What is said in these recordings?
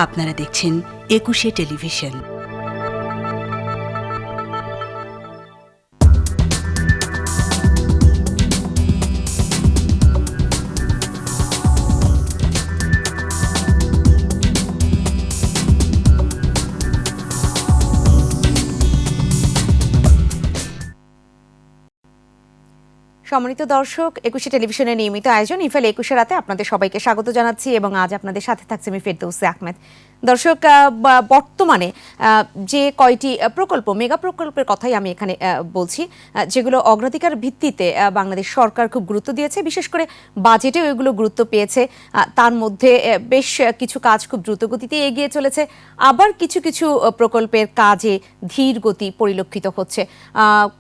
আপনারা দেখছেন একুশে টেলিভিশন। সম্মানিত দর্শক, একুশে টেলিভিশনের নিয়মিত আয়োজন ইফেল ২১ রাতে আপনাদের সবাইকে স্বাগত জানাচ্ছি এবং আজ আপনাদের সাথে থাকছে আমি ফেরদৌসী আহমেদ। দর্শক, বর্তমানে যে কয়টি প্রকল্প, মেগা প্রকল্পের কথাই আমি এখানে বলছি, যেগুলো অগ্রাধিকার ভিত্তিতে বাংলাদেশ সরকার খুব গুরুত্ব দিয়েছে, বিশেষ করে বাজেটেও এগুলো গুরুত্ব পেয়েছে। তার মধ্যে বেশ কিছু কাজ খুব দ্রুতগতিতে এগিয়ে চলেছে, আবার কিছু কিছু প্রকল্পের কাজে ধীর গতি পরিলক্ষিত হচ্ছে।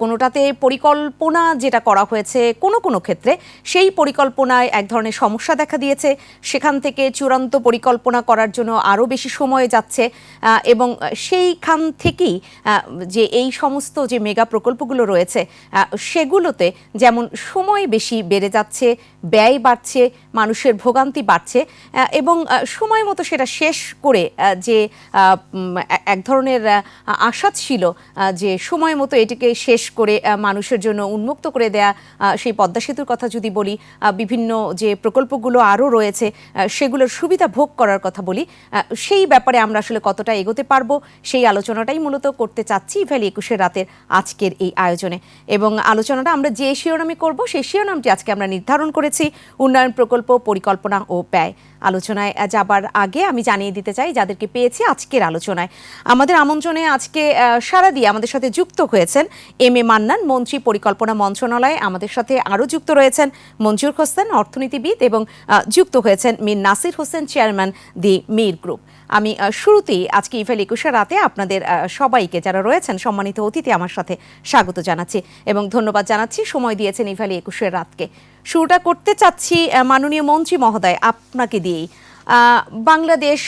কোনোটাতে পরিকল্পনা যেটা করা হয়েছে কোনো কোনো ক্ষেত্রে সেই পরিকল্পনায় এক ধরনের সমস্যা দেখা দিয়েছে, সেখান থেকে চূড়ান্ত পরিকল্পনা করার জন্য আরও বেশি সময় যাচ্ছে এবং সেইখান থেকেই যে এই সমস্ত যে মেগা প্রকল্পগুলো রয়েছে সেগুলোতে যেমন সময় বেশি বেড়ে যাচ্ছে, ব্যয় বাড়ছে, মানুষের ভোগান্তি বাড়ছে এবং সময় মতো সেটা শেষ করে যে এক ধরনের আশা ছিল যে সময় মতো এটিকে শেষ করে মানুষের জন্য উন্মুক্ত করে দেয়া, সেই পদ্মা সেতুর কথা যদি বলি, বিভিন্ন যে প্রকল্পগুলো আরও রয়েছে সেগুলোর সুবিধা ভোগ করার কথা বলি, সেই ব্যাপারে আমরা আসলে কতটা এগোতে পারবো সেই আলোচনাটাই মূলত করতে চাচ্ছি ইফেল ২১ রাতের আজকের এই আয়োজনে। এবং আলোচনাটা আমরা যে শিরোনামে করব সেই শিরোনামটি আজকে আমরা নির্ধারণ করেছি উন্নয়ন প্রকল্প, পরিকল্পনা ও ব্যয়। আলোচনায় যাবার আগে আমি জানিয়ে দিতে চাই যাদেরকে পেয়েছি আজকের আলোচনায়, আমাদের আমন্ত্রণে আজকে সাড়া দিয়ে আমাদের সাথে যুক্ত হয়েছেন এম এ মান্নান, মন্ত্রী, পরিকল্পনা মন্ত্রণালয়। আমাদের সাথে আরও যুক্ত রয়েছেন মঞ্জুর হোসেন, অর্থনীতিবিদ, এবং যুক্ত হয়েছেন মীর নাসির হোসেন, চেয়ারম্যান দি মীর গ্রুপ। আমি শুরুতেই আজকে ইফেল ২১ রাতে আপনাদের সবাইকে, যারা রয়েছেন সম্মানিত অতিথি, আমার সাথে স্বাগত জানাচ্ছি এবং ধন্যবাদ জানাচ্ছি সময় দিয়েছেন ইফেল ২১ রাতকে। শুরুটা করতে চাচ্ছি মাননীয় মন্ত্রী মহোদয় আপনাকে দিয়েই। বাংলাদেশ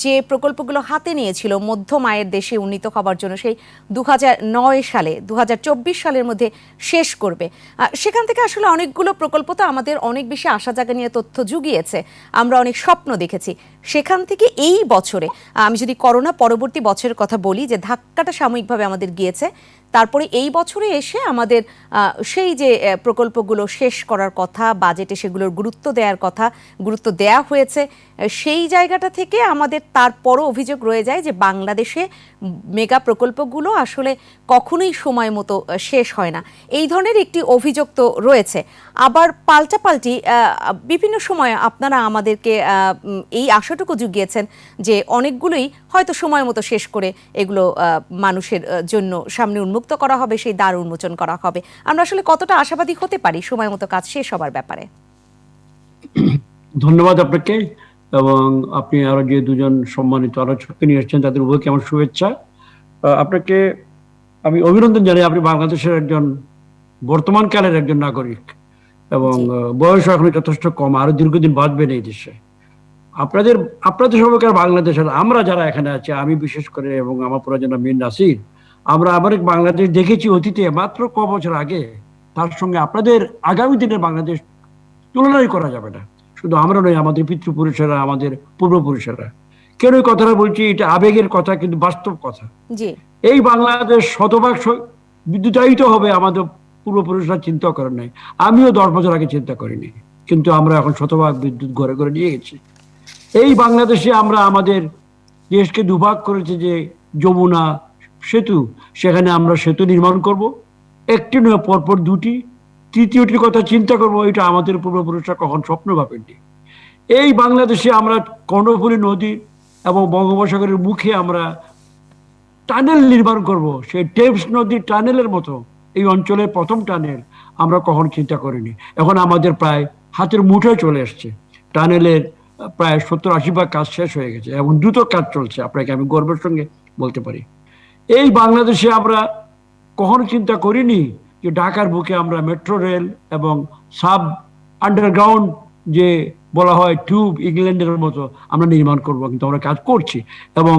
যে প্রকল্পগুলো হাতে নিয়েছিল মধ্যম আয়ের দেশে উন্নীত হবার জন্য, সেই ২০০৯ সালে ২০২৪ সালের মধ্যে শেষ করবে, সেখান থেকে আসলে অনেকগুলো প্রকল্প তো আমাদের অনেক বেশি আশা জাগা নিয়ে তথ্য জুগিয়েছে, আমরা অনেক স্বপ্ন দেখেছি। সেখান থেকে এই বছরে, আমি যদি করোনা পরবর্তী বছরের কথা বলি, যে ধাক্কাটা সাময়িকভাবে আমাদের গিয়েছে, তারপরে এই বছরে এসে আমাদের সেই যে প্রকল্পগুলো শেষ করার কথা, বাজেটে সেগুলোর গুরুত্ব দেওয়ার কথা, গুরুত্ব দেয়া হয়েছে, সেই জায়গাটা থেকে আমাদের তারপরও অভিযোগ রয়ে যায় যে বাংলাদেশে মেগা প্রকল্পগুলো আসলে কখনোই সময় মতো শেষ হয় না। এই ধরনের একটি অভিযোগ তো রয়েছে। আবার পাল্টাপাল্টি বিভিন্ন সময় আপনারা আমাদেরকে এই আশাটুকু জুগিয়েছেন যে অনেকগুলোই হয়তো সময় মতো শেষ করে এগুলো মানুষের জন্য সামনে উন্মুক্ত করা হবে, সেই দ্বার উন্মোচন করা হবে। আমরা আসলে কতটা আশাবাদী হতে পারি সময় মতো কাজ শেষ হবার ব্যাপারে? ধন্যবাদ আপনাকে, এবং আপনি আরো যে দুজন সম্মানিত আলোচককে নিয়ে এসেছেন তাদের উভয়কে আমার শুভেচ্ছা। আপনাকে আমি অভিনন্দন জানাই। আপনি বাংলাদেশের একজন বর্তমান কালের একজন নাগরিক এবং বয়স এখন যথেষ্ট কম, আরো দীর্ঘদিন বাঁচবেন এই দেশে। আপনাদের আপনাদের সবাইকার বাংলাদেশের আমরা যারা এখানে আছি, আমি বিশেষ করে এবং আমার প্রয়োজন মীর নাসির, আমরা আবার বাংলাদেশ দেখেছি অতীতে মাত্র ক বছর আগে। তার সঙ্গে আপনাদের আগামী দিনের বাংলাদেশ তুলনাই করা যাবে না। শুধু আমরা নই, আমাদের পিতৃপুরুষেরা, আমাদের পূর্বপুরুষেরা। কেন এই কথাটা বলছি, এটা আবেগের কথা কিন্তু বাস্তব কথা। এই বাংলাদেশ শতভাগ বিদ্যুতায়িত হবে আমাদের পূর্বপুরুষরা চিন্তা করেন নাই, আমিও 10 বছর আগে চিন্তা করিনি, কিন্তু আমরা এখন শতভাগ বিদ্যুৎ ঘরে ঘরে নিয়ে গেছি। এই বাংলাদেশে আমরা আমাদের দেশকে দুভাগ করেছি যে যমুনা সেতু, সেখানে আমরা সেতু নির্মাণ করব, একটি নয় পরপর দুটি, তৃতীয়টির কথা চিন্তা করবো, এটা আমাদের পূর্বপুরুষরা কখন স্বপ্ন ভাবেননি। এই বাংলাদেশে আমরা কর্ণফুলী নদী এবং বঙ্গোপসাগরের মুখে আমরা টানেল নির্মাণ করব, সেই টেমস নদীর টানেলের মতো এই অঞ্চলের প্রথম টানেল আমরা কখন চিন্তা করিনি। এখন আমাদের প্রায় হাতের মুঠোয় চলে এসছে। টানেলের প্রায় 70-80% কাজ শেষ হয়ে গেছে এবং দ্রুত কাজ চলছে, আপনাকে আমি গর্বের সঙ্গে বলতে পারি। এই বাংলাদেশে আমরা কখনো চিন্তা করিনি যে ঢাকার বুকে আমরা মেট্রো রেল এবং সাব আন্ডারগ্রাউন্ড যে বলা হয় টিউব, ইংল্যান্ডের মতো আমরা নির্মাণ করব, কিন্তু আমরা কাজ করছি। এবং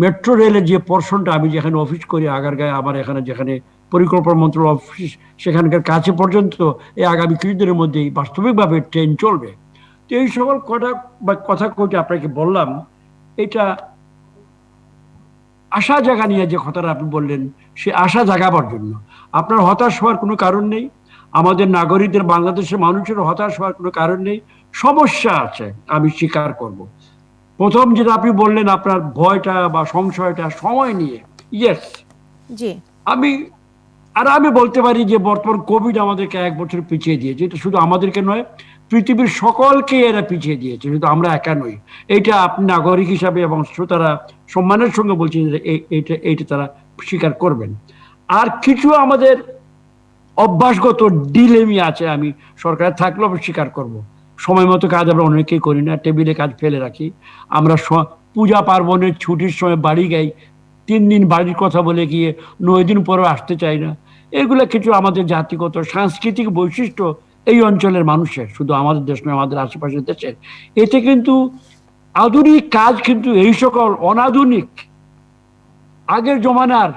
মেট্রো রেলের যে পোর্শনটা, আমি যেখানে অফিস করি আগারগাঁয়ে, আমার এখানে যেখানে পরিকল্পনা মন্ত্রণালয় অফিস, সেখানকার কাছে পর্যন্ত এই আগামী কিছুদিনের মধ্যেই বাস্তবিকভাবে ট্রেন চলবে। তো এই সকল কথা কইতে আপনাকে বললাম, এটা আশা জাগা নিয়ে যে কথাটা আপনি বললেন, সে আশা জাগাবার জন্য। আপনার হতাশ হওয়ার কোনো কারণ নেই, আমাদের নাগরিকদের, বাংলাদেশের মানুষের হতাশ হওয়ার কোনো কারণ নেই। সমস্যা আছে, আমি স্বীকার করব। প্রথম যেটা আপনি বললেন আপনার ভয়টা বা সংশয়টা সময় নিয়ে, ইয়েস, জি আমি বলতে পারি যে বর্তমান কোভিড আমাদেরকে 1 বছর পিছিয়ে দিয়েছে। এটা শুধু আমাদেরকে নয়, পৃথিবীর সকলকে এরা পিছিয়ে দিয়েছে, শুধু আমরা একা নই। এটা আপনি নাগরিক হিসাবে এবং শ্রোতারা সম্মানের সঙ্গে বলছি যে এইটা তারা স্বীকার করবেন। আর কিছু আমাদের অভ্যাসগত ডিলেমি আছে, আমি সরকারে থাকলেও আমি স্বীকার করব। সময় মতো কাজ আমরা অনেকেই করি না, টেবিলে কাজ ফেলে রাখি। আমরা পূজা পার্বণের ছুটির সময় বাড়ি যাই, 3 দিন বাড়ির কথা বলে গিয়ে 9 দিন পরেও আসতে চাই না। এগুলো কিছু আমাদের জাতিগত সাংস্কৃতিক বৈশিষ্ট্য এই অঞ্চলের মানুষের, শুধু আমাদের দেশ নয়, আমাদের আশেপাশের দেশের। এতে কিন্তু আধুনিক কাজ কিন্তু এই সকল অনাধুনিক আগের জমানার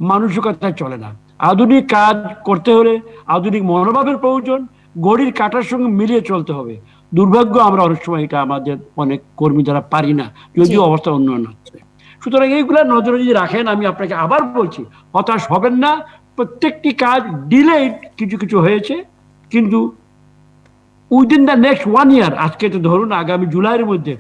মানসিকতায় চলে না। আধুনিক কাজ করতে হলে আধুনিক মনোভাবের প্রয়োজন, ঘড়ির কাঁটার সঙ্গে মিলিয়ে চলতে হবে। দুর্ভাগ্য আমরা অনেক সময় এটা আমাদের অনেক কর্মী দ্বারা পারি না, যদিও অবস্থা উন্নয়ন হচ্ছে। সুতরাং এইগুলা নজরে যদি রাখেন, আমি আপনাকে আবার বলছি, হতাশ হবেন না। প্রত্যেকটি কাজ ডিলেড কিছু কিছু হয়েছে, কিন্তু উইদিন দ্য নেক্সট 1 ইয়ার, আজকে তো ধরুন আগামী জুলাইয়ের মধ্যে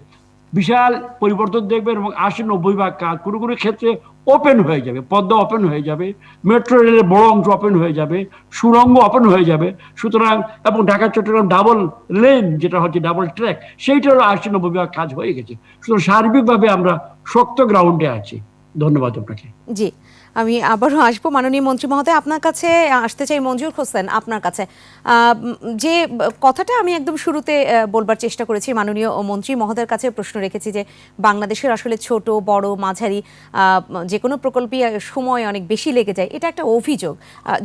বিশাল পরিবর্তন দেখবেন এবং 80-90 ভাগ কাজ কোনো কোনো ক্ষেত্রে ওপেন হয়ে যাবে, পদ্মা ওপেন হয়ে যাবে, মেট্রো রেলের বড় অংশ ওপেন হয়ে যাবে, সুড়ঙ্গ ওপেন হয়ে যাবে। সুতরাং এবং ঢাকা চট্টগ্রাম ডাবল লেন, যেটা হচ্ছে ডাবল ট্র্যাক, সেইটারও 80-90 ভাগ কাজ হয়ে গেছে। সুতরাং সার্বিকভাবে আমরা শক্ত গ্রাউন্ডে আছি। ধন্যবাদ আপনাকে। জি, আমি আবারও আসবো মাননীয় মন্ত্রী মহোদয়, আপনার কাছে আসতে চাই। মঞ্জুর হোসেন, আপনার কাছে যে কথাটা আমি একদম শুরুতে বলবার চেষ্টা করেছি, মাননীয় মন্ত্রী মহোদয়ের কাছে প্রশ্ন রেখেছি যে বাংলাদেশের আসলে ছোট বড় মাঝারি যে কোনো প্রকল্পই সময় অনেক বেশি লেগে যায়, এটা একটা অভিযোগ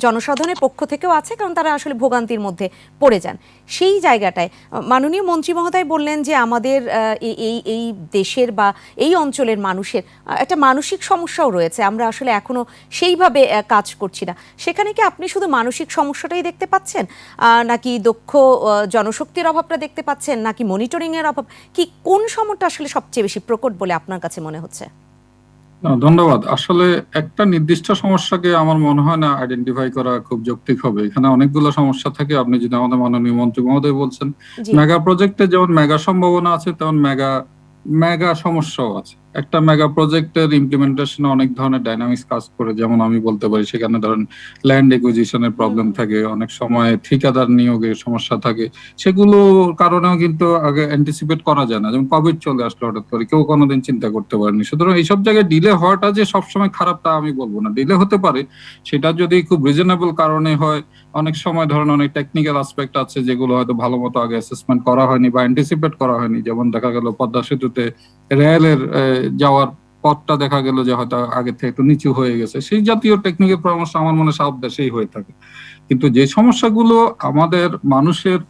জনসাধারণের পক্ষ থেকেও আছে, কারণ তারা আসলে ভোগান্তির মধ্যে পড়ে যান। সেই জায়গাটায় মাননীয় মন্ত্রী মহোদয় বললেন যে আমাদের এই দেশের বা এই অঞ্চলের মানুষের একটা মানসিক সমস্যাও রয়েছে, আমরা আসলে এখনো সেইভাবে কাজ করছি না। সেখানে কি আপনি শুধু মানসিক সমস্যাটাই দেখতে পাচ্ছেন, নাকি দক্ষ জনশক্তির অভাবটা দেখতে পাচ্ছেন, নাকি মনিটরিং এর অভাব, কি কোন সমস্যাটা আসলে সবচেয়ে বেশি প্রকট বলে আপনার কাছে মনে হচ্ছে? ধন্যবাদ। আসলে একটা নির্দিষ্ট সমস্যাকে আমার মনে হয় না আইডেন্টিফাই করা খুব যৌক্তিক হবে। এখানে অনেকগুলো সমস্যা থাকে। আপনি যদি আমাদের মাননীয় মন্ত্রী মহোদয় বলছেন, মেগা প্রজেক্টে যেমন মেগা সম্ভাবনা আছে, তেমন মেগা মেগা সমস্যাও আছে। একটা মেগা প্রজেক্টের ইমপ্লিমেন্টেশনে অনেক ধরনের ডাইনামিক্স কাজ করে, যেমন আমি বলতে পারি সেখানে ধরেন ল্যান্ড একুইজিশনের প্রবলেম থাকে, অনেক সময় ঠিকাদার নিয়োগের সমস্যা থাকে। সেগুলোর কারণেও কিন্তু আগে অ্যান্টিসিপেট করা যায় না, যেমন কোভিড চলে আসলো হঠাৎ করে, কেউ কোনোদিন চিন্তা করতে পারেনি। সুতরাং এইসব জায়গায় ডিলে হওয়াটা যে সবসময় খারাপ তা আমি বলবো না, ডিলে হতে পারে। সেটা যদি খুব রিজনেবল কারণে হয়, অনেক সময় ধরেন অনেক টেকনিক্যাল অ্যাসপেক্ট আছে যেগুলো হয়তো ভালো মতো আগে অ্যাসেসমেন্ট করা হয়নি বা অ্যান্টিসিপেট করা হয়নি। যেমন দেখা গেল পদ্মা সেতুতে রেলের যাওয়ার পথটা দেখা গেল যে হয়তো আগে থেকে একটু নিচু হয়ে গেছে। সেই জাতীয় টেকনিক্যাল পরামর্শ আমার মনে সব দেশেই হয়ে থাকে। কিন্তু যে সমস্যাগুলো আমাদের মানুষের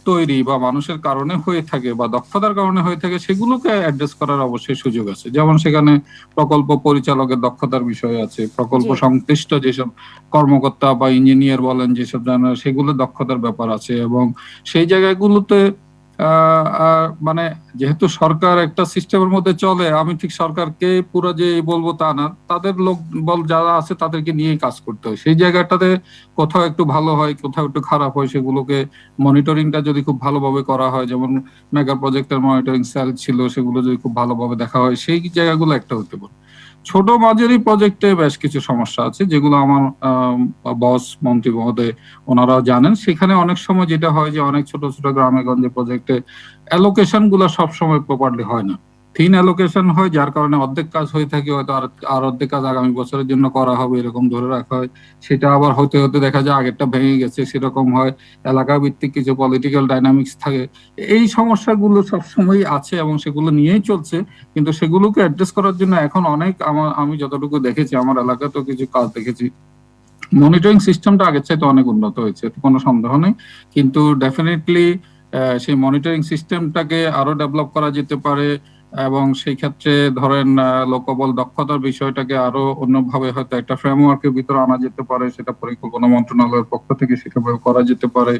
তৈরি বা মানুষের কারণে হয়ে থাকে বা দক্ষতার কারণে হয়ে থাকে, সেগুলোকে অ্যাড্রেস করার অবশ্যই সুযোগ আছে। যেমন সেখানে প্রকল্প পরিচালকের দক্ষতার বিষয় আছে, প্রকল্প সংশ্লিষ্ট যেসব কর্মকর্তা বা ইঞ্জিনিয়ার বলেন যেসব জানা, সেগুলো দক্ষতার ব্যাপার আছে। এবং সেই জায়গাগুলোতে মানে যেহেতু সরকার একটা সিস্টেমের মধ্যে চলে, আমি ঠিক সরকারকে পুরো যে বলবো তা না, তাদের লোক বল যারা আছে তাদেরকে নিয়েই কাজ করতে হয়। সেই জায়গাটাতে কোথাও একটু ভালো হয়, কোথাও একটু খারাপ হয়, সেগুলোকে মনিটরিংটা যদি খুব ভালোভাবে করা হয়, যেমন মেগা প্রজেক্টের মনিটরিং সেল ছিল, সেগুলো যদি খুব ভালোভাবে দেখা হয়, সেই জায়গাগুলো একটা হতে পারে। ছোট মাঝারি প্রজেক্টে বেশ কিছু সমস্যা আছে যেগুলো আমার বস মন্ত্রী মহোদয় ওনারাও জানেন। সেখানে অনেক সময় যেটা হয় যে অনেক ছোট ছোট গ্রামে গঞ্জে প্রজেক্টে অ্যালোকেশন গুলো সবসময় প্রপারলি হয় না, থিন অ্যালোকেশন হয়, যার কারণে অর্ধেক কাজ হয়ে থাকে, হয়তো আর অর্ধেক কাজ আগামী বছরের জন্য করা হবে এরকম ধরে রাখা হয়। সেটা আবার হতে হতে দেখা যায় আগেরটা ভেঙে গেছে, সেরকম হয়। এলাকা ভিত্তিক কিছু পলিটিক্যাল ডাইনামিক্স থাকে। এই সমস্যাগুলো সবসময় আছে এবং সেগুলো নিয়েই চলছে। কিন্তু সেগুলোকে অ্যাড্রেস করার জন্য এখন অনেক আমি যতটুকু দেখেছি, আমার এলাকাতেও কিছু কাজ দেখেছি, মনিটরিং সিস্টেমটা আগের চাইতে অনেক উন্নত হয়েছে, কোনো সন্দেহ নেই। কিন্তু ডেফিনেটলি সেই মনিটরিং সিস্টেমটাকে আরো ডেভেলপ করা যেতে পারে এবং সেই ক্ষেত্রে ধরেন লোকবল দক্ষতার বিষয়টাকে আরো অন্যভাবে হয়তো একটা ফ্রেমওয়ার্কের ভিতরে আনা যেতে পারে। সেটা পরিকল্পনা মন্ত্রণালয়ের পক্ষ থেকে সেভাবে করা যেতে পারে।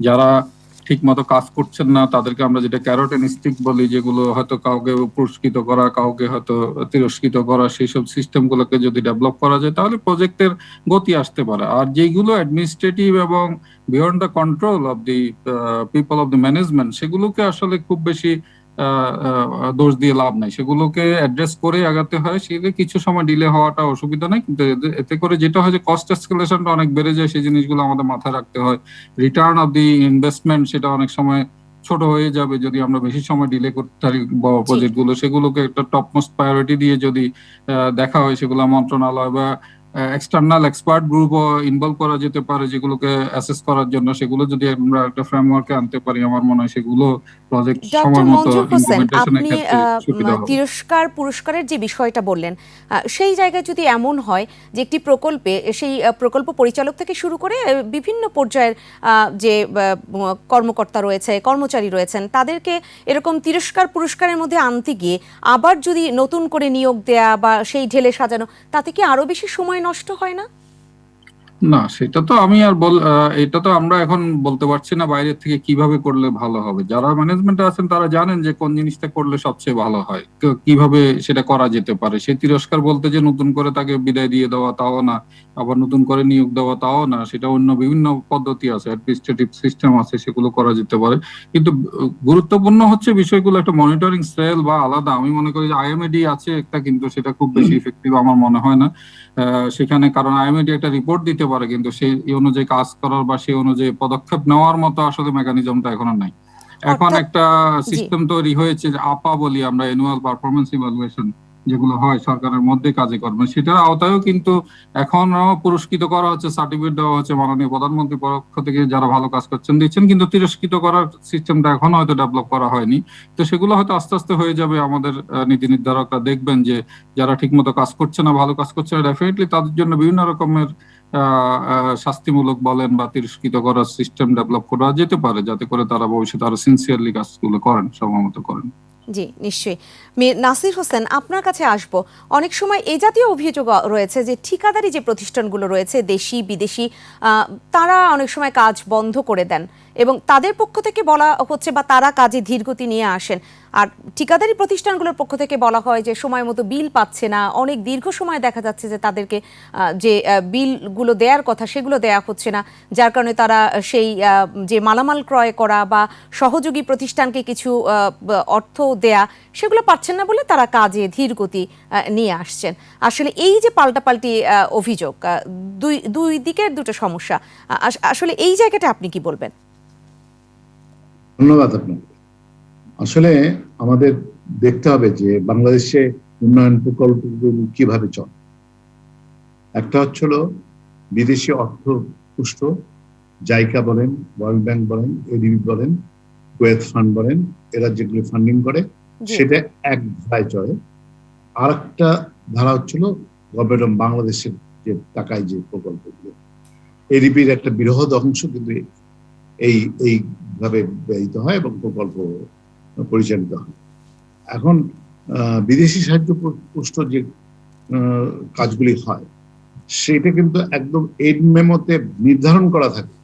যারা ঠিক মতো কাজ করছেন না, তাদেরকে আমরা যেটা ক্যারোটেন স্টিক বলি, যেগুলো হয়তো কাউকে পুরস্কৃত করা, কাউকে হয়তো তিরস্কৃত করা, সেই সব সিস্টেম গুলোকে যদি ডেভেলপ করা যায় তাহলে প্রজেক্টের গতি আসতে পারে। আর যেগুলো অ্যাডমিনিস্ট্রেটিভ এবং beyond the control of the people of the management, সেগুলোকে আসলে খুব বেশি দোষ দিয়ে লাভ নাই, সেগুলোকে অ্যাড্রেস করে আগাতে হয়। সেগুলো কিছু সময় ডিলে হওয়াটা অসুবিধা নাই, কিন্তু এতে করে যেটা হয় যে কস্ট এসকেলেশনটা অনেক বেড়ে যায়, সেই জিনিসগুলো আমাদের মাথায় রাখতে হয়। রিটার্ন অফ দি ইনভেস্টমেন্ট সেটা অনেক সময় ছোট হয়ে যাবে যদি আমরা বেশি সময় ডিলে করতে পারি বড় প্রজেক্ট গুলো। সেগুলোকে একটা টপ মোস্ট প্রায়োরিটি দিয়ে যদি দেখা হয়, সেগুলো মন্ত্রণালয় বা এক্সটার্নাল এক্সপার্ট গ্রুপ ইনভলভ করা যেতে পারে যেগুলোকে অ্যাসেস করার জন্য। সেগুলো যদি আমরা একটা ফ্রেমওয়ার্কে আনতে পারি, আমার মনে হয় সেগুলো প্রজেক্ট সময় মতো ইমপ্লিমেন্টেশনের ক্ষেত্রে সুবিধা হবে। তিরস্কার পুরস্কারের যে বিষয়টা বললেন, সেই জায়গায় যদি এমন হয় যে একটি প্রকল্পে সেই প্রকল্প পরিচালক থেকে শুরু করে বিভিন্ন পর্যায়ের যে কর্মকর্তা রয়েছে, কর্মচারী রয়েছেন, তাদেরকে এরকম তিরস্কার পুরস্কারের মধ্যে আনতে গিয়ে আবার যদি নতুন করে নিয়োগ দেয়া বা সেই ঢেলে সাজানো, তাতে কি আরো বেশি সময় নষ্ট হয় না? না, সেটা তো আমি আর এটা তো আমরা এখন বলতে পারছি না বাইরের থেকে কিভাবে করলে ভালো হবে। যারা ম্যানেজমেন্টে আছেন তারা জানেন যে কোন জিনিসটা করলে সবচেয়ে ভালো হয়, কিভাবে সেটা করা যেতে পারে। সেই তিরস্কার বলতে যে নতুন করে তাকে বিদায় দিয়ে দেওয়া তাও না, আবার নতুন করে নিয়োগ দেওয়া তাও না, সেটা অন্য বিভিন্ন পদ্ধতি আছে, অ্যাডমিনিস্ট্রেটিভ সিস্টেম আছে, সেগুলো করা যেতে পারে। কিন্তু গুরুত্বপূর্ণ হচ্ছে বিষয়গুলো একটা মনিটরিং সেল বা আলাদা, আমি মনে করি যে আইএমএডি আছে একটা, কিন্তু সেটা খুব বেশি ইফেক্টিভ আমার মনে হয় না সেখানে। কারণ আইএমএডি একটা রিপোর্ট দিতে পারে, কিন্তু সেই অনুযায়ী কাজ করার বা সেই অনুযায়ী পদক্ষেপ নেওয়ার মতো আসলে মেকানিজমটা এখনো নাই। এখন একটা সিস্টেম তৈরি হয়েছে যে আপা বলি আমরা, অ্যানুয়াল পারফরমেন্স ইভালুয়েশন, যেগুলো হয় সরকারের মধ্যে কাজে কর্মে, সেটার আওতায়ও কিন্তু এখনো পুরস্কৃত করা হচ্ছে, সার্টিফিকেট দেওয়া হচ্ছে মাননীয় প্রধানমন্ত্রীর পক্ষ থেকে, যারা ভালো কাজ করছেন দিচ্ছেন, কিন্তু তিরস্কৃত করার সিস্টেমটা এখনো হয়তো ডেভেলপ করা হয়নি। তো সেগুলো হয়তো আস্তে আস্তে হয়ে যাবে। আমাদের নীতি নির্ধারকরা দেখবেন যে যারা ঠিকমতো কাজ করছে না, ভালো কাজ করছে না, ডেফিনেটলি তাদের জন্য বিভিন্ন রকমের শাস্তিমূলক বলেন বা তিরস্কৃত করার সিস্টেম ডেভেলপ করা যেতে পারে, যাতে করে তারা ভবিষ্যতে আরো সিনসিয়ারলি কাজগুলো করেন, সময়মতো করেন। জি, নিশ্চয়ই। নাসির হোসেন, আপনার কাছে আসব। অনেক সময় এই জাতীয় অভিযোগ রয়েছে যে ঠিকাদারি যে প্রতিষ্ঠানগুলো রয়েছে, দেশি বিদেশি, তারা অনেক সময় কাজ বন্ধ করে দেন এবং তাদের পক্ষ থেকে বলা হচ্ছে বা তারা কাজে ধীরগতি নিয়ে আসেন। আর ঠিকাদারি প্রতিষ্ঠানগুলোর পক্ষ থেকে বলা হয় যে সময় মতো বিল পাচ্ছে না, অনেক দীর্ঘ সময় দেখা যাচ্ছে যে তাদেরকে যে বিলগুলো দেওয়ার কথা সেগুলো দেয়া হচ্ছে না, যার কারণে তারা সেই যে মালামাল ক্রয় করা বা সহযোগী প্রতিষ্ঠানকে কিছু অর্থ দেয়া সেগুলো পাচ্ছেন না বলে তারা কাজে ধীরগতি নিয়ে আসছেন। আসলে এই যে পাল্টাপাল্টি অভিযোগ, দুই দিকের দুটো সমস্যা, আসলে এই জায়গাটা আপনি কি বলবেন? ধন্যবাদ আপনাকে। আসলে আমাদের দেখতে হবে যে বাংলাদেশে উন্নয়ন প্রকল্পগুলো কিভাবে চলে। একটা হচ্ছিল বিদেশি অর্থ পুষ্ট, জাইকা বলেন, ওয়ার্ল্ড ব্যাংক বলেন, এডিবি বলেন, কুয়েত ফান্ড বলেন, এরা যেগুলো ফান্ডিং করে সেটা এক ধারায় চলে। আর একটা ধারা হচ্ছিল গভর্নমেন্ট অফ বাংলাদেশের যে টাকায় যে প্রকল্পগুলো, এডিবির একটা বৃহৎ অংশ কিন্তু এইভাবে ব্যয়িত হয় এবং প্রকল্প পরিচালিত হয়। এখন বিদেশি সাহায্য পুষ্ট যে কাজগুলি হয় সেটা কিন্তু একদম এড মেমোতে নির্ধারণ করা থাকে,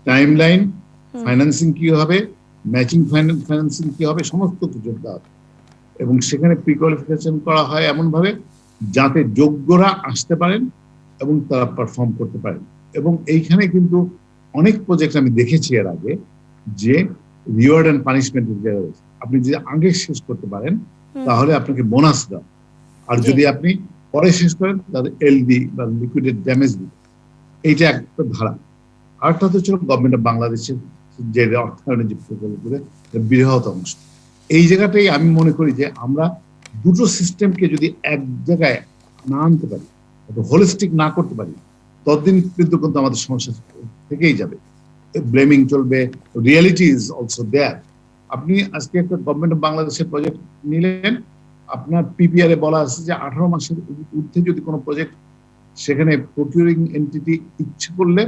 টাইম লাইন, ফাইন্যান্সিং কি হবে, ম্যাচিং ফাইন্যান্সিং কি হবে, সমস্ত কিছু দেওয়া হয় এবং সেখানে প্রি কোয়ালিফিকেশন করা হয় এমন ভাবে যাতে যোগ্যরা আসতে পারেন এবং তারা পারফর্ম করতে পারেন। এবং এইখানে কিন্তু অনেক প্রজেক্ট আমি দেখেছি এর আগে যে রিওয়ার্ড অ্যান্ড পানিশমেন্টের জায়গা রয়েছে। আপনি যদি আগে শেষ করতে পারেন তাহলে আপনাকে বোনাস দেওয়া, আর যদি আপনি পরে শেষ করেন তাহলে এলডি বা লিকুইডেড ড্যামেজ দিবে। এইটা একটা ধারা। আরেকটা হচ্ছে গভর্নমেন্ট অফ বাংলাদেশের যে অর্থায়নের যে প্রকল্পগুলো বৃহৎ অংশ। এই জায়গাটাই আমি মনে করি যে আমরা দুটো সিস্টেমকে যদি এক জায়গায় না আনতে পারি, হোলিস্টিক না করতে পারি, ততদিন কিন্তু আমাদের সমস্যা থেকেই যাবে, ব্লেমিং চলবে। Reality is also there. আপনি আজকে একটা গভর্নমেন্ট অফ বাংলাদেশের প্রজেক্ট নিলেন, আপনার পিপিআর এ বলা আছে যে 18 মাসের ঊর্ধ্বে যদি কোনো প্রজেক্ট, সেখানে প্রকিউরিং এন্টিটি ইচ্ছে করলে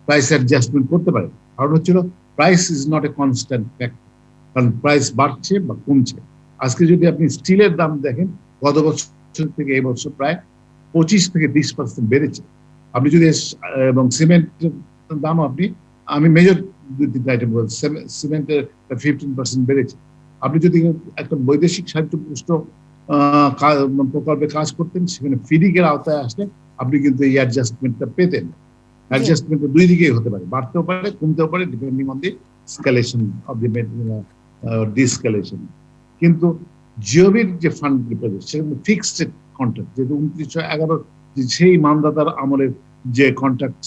প্রাইস অ্যাডজাস্টমেন্ট করতে পারে। কারণ হচ্ছিল price is not a constant factor, কারণ প্রাইস বাড়ছে বা কমছে। আজকে যদি আপনি স্টিলের দাম দেখেন, গত বছর থেকে এই বছর প্রায় 25 থেকে 20% বেড়েছে। আপনি যদি এবং সিমেন্টের দাম আমি মেজর 2-3 আইটেম বলছেন, সিমেন্টের 15% বেড়েছে। আপনি যদি একটা বৈদেশিক সাহায্য পুষ্ট প্রকল্পে কাজ করতেন, সেখানে ফিডিং-এর আওতায় আসলে আপনি কিন্তু এই অ্যাডজাস্টমেন্টটা পেতেন। অ্যাডজাস্টমেন্ট দুই দিকেই হতে পারে, বাড়তেও পারে, কমতেও পারে, depending on the escalation of the deescalation. কিন্তু জিওবির যে ফান্ডগুলি প্রজেক্ট, সেখানে ফিক্সড কন্ট্রাক্ট, যেহেতু 2911 সেই মানদাতার আমলের যে কন্ট্রাক্ট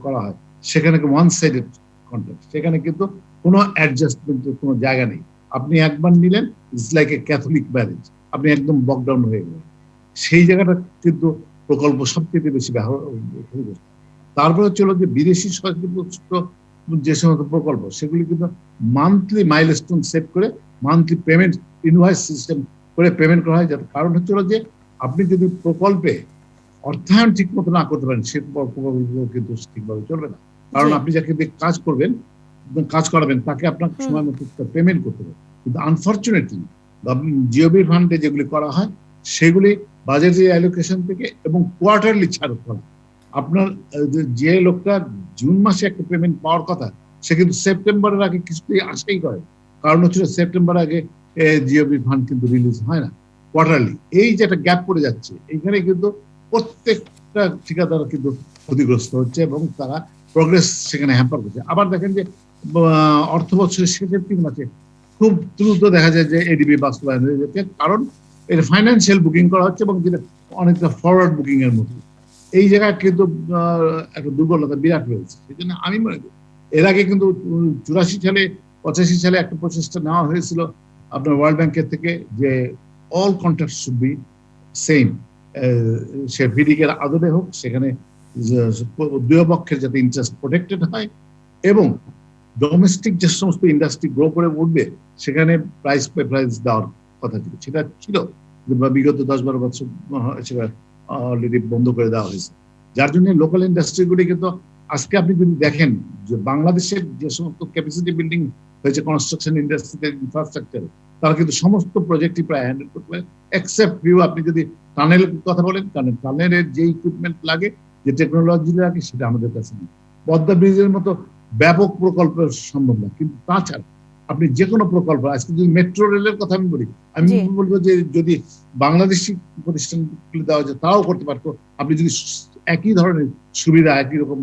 করা হয়, সেখানে ওয়ান সাইডেড কন্ট্রাক্ট, সেখানে কিন্তু কোনো অ্যাডজাস্টমেন্টের কোনো জায়গা নেই। আপনি একবার নিলেন, it's like a Catholic marriage, আপনি একদম বকডাউন হয়ে গেলেন। সেই জায়গাটা কিন্তু প্রকল্প সবচেয়ে বেশি ক্ষতিগ্রস্ত। তারপরে হচ্ছিল যে বিদেশি সহায়তা যে সমস্ত প্রকল্প, সেগুলি কিন্তু মান্থলি মাইলস্টোন সেট করে মান্থলি পেমেন্ট ইনভয়েস সিস্টেম করে পেমেন্ট করা হয়। যাতে কারণ হচ্ছিল যে আপনি যদি প্রকল্পে অর্থায়ন ঠিক মতো না করতে পারেন, সে প্রকল্পগুলো কিন্তু ঠিকভাবে চলবে না। কারণ আপনি যাকে দিয়ে কাজ করাবেন, তাকে আপনার সময় মতো পেমেন্ট করতে হবে। কিন্তু আনফর্চুনেটলি জিওবি ফান্ডে যেগুলি করা হয়, সেগুলি বাজেটের অ্যালোকেশন থেকে এবং কোয়ার্টারলি ছাড় করা। আপনার যে লোকটা জুন মাসে একটা পেমেন্ট পাওয়ার কথা, সে কিন্তু সেপ্টেম্বরের আগে কিছুতেই আশাই করে। কারণ হচ্ছিল সেপ্টেম্বর আগে জিওবি ফান্ড কিন্তু রিলিজ হয় না কোয়ার্টারলি। এই যে একটা গ্যাপ পড়ে যাচ্ছে, এইখানে কিন্তু প্রত্যেকটা ঠিকাদার কিন্তু ক্ষতিগ্রস্ত হচ্ছে এবং তারা প্রগ্রেস সেখানে হ্যাম্পার করছে। আবার দেখেন যে অর্থ বছরের শেষের 3 মাসে খুব দ্রুত দেখা যায় যে এডিবি বাস্তবায়ন হয়ে যাচ্ছে, কারণ এটা ফাইন্যান্সিয়াল বুকিং করা হচ্ছে এবং যেটা অনেকটা ফরওয়ার্ড বুকিং এর মতো। এই জায়গায় কিন্তু একটা দুর্বলতা বিরাট রয়েছে। সেই জন্য আমি মনে করি এর আগে কিন্তু 84 সালে 85 সালে একটা প্রচেষ্টা নেওয়া হয়েছিল আপনার ওয়ার্ল্ড ব্যাংকের থেকে, যে all contract should be same, সে ফিডিং-এর আদলে হোক, সেখানে দুই পক্ষের যাতে ইন্টারেস্ট প্রোটেক্টেড হয় এবং ডোমেস্টিক যে সমস্ত ইন্ডাস্ট্রি গ্রো করে উঠবে, সেখানে প্রাইস পে প্রাইস দেওয়ার কথা ছিল। সেটা ছিল বিগত 10-12 বছর সেটা অলরেডি বন্ধ করে দেওয়া হয়েছে। যার জন্য লোকাল ইন্ডাস্ট্রিগুলি কিন্তু আজকে আপনি যদি দেখেন যে বাংলাদেশের যে সমস্ত ক্যাপাসিটি বিল্ডিং হয়েছে কনস্ট্রাকশন ইন্ডাস্ট্রিতে, ইনফ্রাস্ট্রাকচারে, তারা কিন্তু সমস্ত প্রজেক্টই প্রায় হ্যান্ডেল করতে পারে, এক্সেপ্ট ফিউ। আপনি যদি টানেলের কথা বলেন, কারণ টানেলের যে ইকুইপমেন্ট লাগে, যে টেকনোলজি লাগে, সেটা আমাদের কাছে নেই। পদ্মা ব্রিজের মতো ব্যাপক প্রকল্প সম্ভব না। কিন্তু তাছাড়া আপনি যে কোনো প্রকল্প, আজকে যদি মেট্রো রেলের কথা আমি বলি, আমি বলবো যে যদি বাংলাদেশি প্রতিষ্ঠানগুলি দেওয়া যায়, তাও করতে পারতো। আপনি যদি একই ধরনের সুবিধা, একই রকম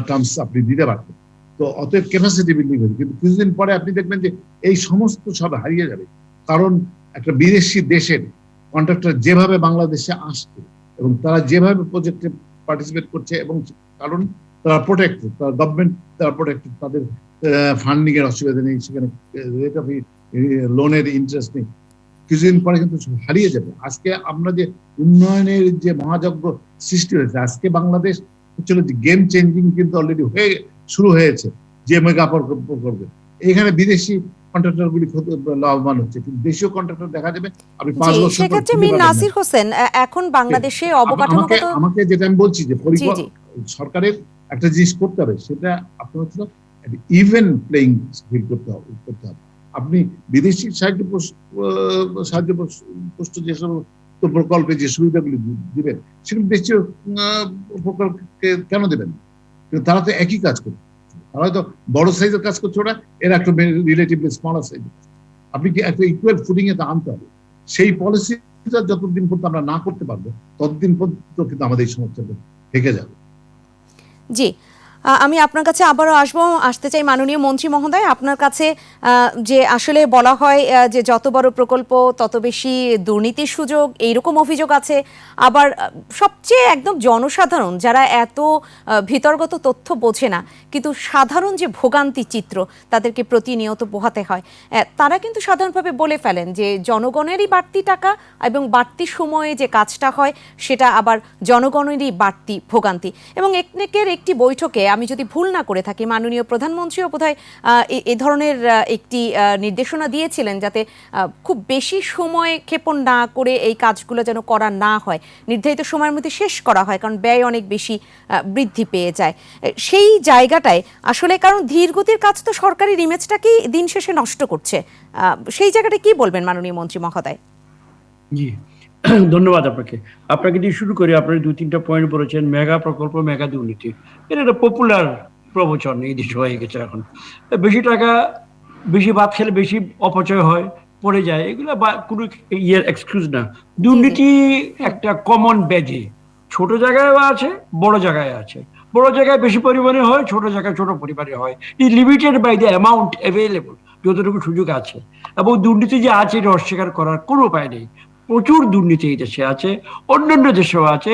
টার্মস আপনি দিতে পারতেন। তো অতএব ক্যাপাসিটি বিল্ডিং হয়েছে, কিন্তু কিছুদিন পরে আপনি দেখবেন যে এই সমস্ত সব হারিয়ে যাবে। কারণ একটা বিদেশি দেশের কন্ট্রাক্টর যেভাবে বাংলাদেশে আসছে এবং তারা যেভাবে প্রজেক্টে পার্টিসিপেট করছে, এবং কারণ তারা প্রোটেক্টেড, তারা গভর্নমেন্ট, তারা প্রোটেক্টেড, তাদের ফান্ডিং এর অসুবিধা নেই, সেখানে রেট অফ লোনের ইন্টারেস্ট নেই। কিছুদিন পরে কিন্তু হারিয়ে যাবে। আজকে আমরা যে উন্নয়নের যে মহাযজ্ঞ সৃষ্টি হয়েছে, আজকে বাংলাদেশ হচ্ছিল যে গেম চেঞ্জিং কিন্তু অলরেডি শুরু হয়েছে, যে মেগা প্রকল্পে। এখানে বিদেশি কন্ট্রাক্টর গুলি লাভবান হচ্ছে, কিন্তু দেশীয় কন্ট্রাক্টর দেখা যাবে আপনি 5 বছর সেক্ষেত্রে মীর নাসির হোসেন, এখন বাংলাদেশে অবকাঠামোগত, আমাকে যেটা আমি বলছি যে সরকারের একটা জিনিস করতে হবে, সেটা আপনার হচ্ছে ইভেন প্লেইং ফিল্ড করতে হবে। আপনি বিদেশি সাহায্য যে সমস্ত প্রকল্পে যে সুবিধাগুলি দিবেন, সেগুলো দেশীয় প্রকল্পকে কেন দেবেন? কিন্তু তারা তো একই কাজ করবে, তারা হয়তো বড় সাইজের কাজ করছে, ওরা এর একটা রিলেটিভলি স্মলার সাইজের। আপনি কি একটা ইকুয়াল ফুডিং এ আনতে হবে। সেই পলিসিটা যতদিন পর্যন্ত আমরা না করতে পারবো, ততদিন পর্যন্ত কিন্তু আমাদের এই সমস্যাটা থেকে যাবে। জি, আমি আপনার কাছে আবারও আসতে চাই মাননীয় মন্ত্রী মহোদয়, আপনার কাছে যে আসলে বলা হয় যে যত বড় প্রকল্প তত বেশি দুর্নীতির সুযোগ, এইরকম অভিযোগ আছে। আবার সবচেয়ে একদম জনসাধারণ যারা এত ভিতরগত তথ্য বোঝে না, কিন্তু সাধারণ যে ভোগান্তি চিত্র তাদেরকে প্রতিনিয়ত পোহাতে হয়, তারা কিন্তু সাধারণভাবে বলে ফেলেন যে জনগণেরই বাড়তি টাকা এবং বাড়তি সময়ে যে কাজটা হয় সেটা আবার জনগণেরই বাড়তি ভোগান্তি। এবং একটি বৈঠকে, আমি যদি ভুল না করে থাকি, মাননীয় প্রধানমন্ত্রীও বোধহয় এই ধরনের একটি নির্দেশনা দিয়েছিলেন, যাতে খুব বেশি সময় ক্ষেপণ না করে এই কাজগুলো যেন করা না হয়, নির্ধারিত সময়ের মধ্যে শেষ করা হয়, কারণ ব্যয় অনেক বেশি বৃদ্ধি পেয়ে যায় সেই জায়গাটায় আসলে। কারণ ধীরগতির কাজ তো সরকারের ইমেজটাকেই দিন শেষে নষ্ট করছে। সেই জায়গাটা কি বলবেন মাননীয় মন্ত্রী মহোদয়? জি, ধন্যবাদ আপনাকে দিয়ে শুরু করি। আপনার 2-3টা পয়েন্ট বলেছেন, মেগা প্রকল্প, মেগা দুর্নীতি। এটা একটা পপুলার প্রবচন এই দেশে হয়ে গেছে এখন। বেশি টাকা, বেশি ভাত খেলে বেশি অপচয় হয়, পড়ে যায়, এগুলো কোনো ইয়ের এক্সকিউজ না। দুর্নীতি একটা কমন ব্যাধি, ছোট জায়গায় আছে, বড় জায়গায় আছে। বড় জায়গায় বেশি পরিমাণে হয়, ছোট জায়গায় ছোট পরিমাণে হয়। Is limited by the amount available, যতটুকু সুযোগ আছে। এবং দুর্নীতি যে আছে এটা অস্বীকার করার কোনো উপায় নেই। প্রচুর দুর্নীতি এই দেশে আছে, অন্যান্য দেশেও আছে।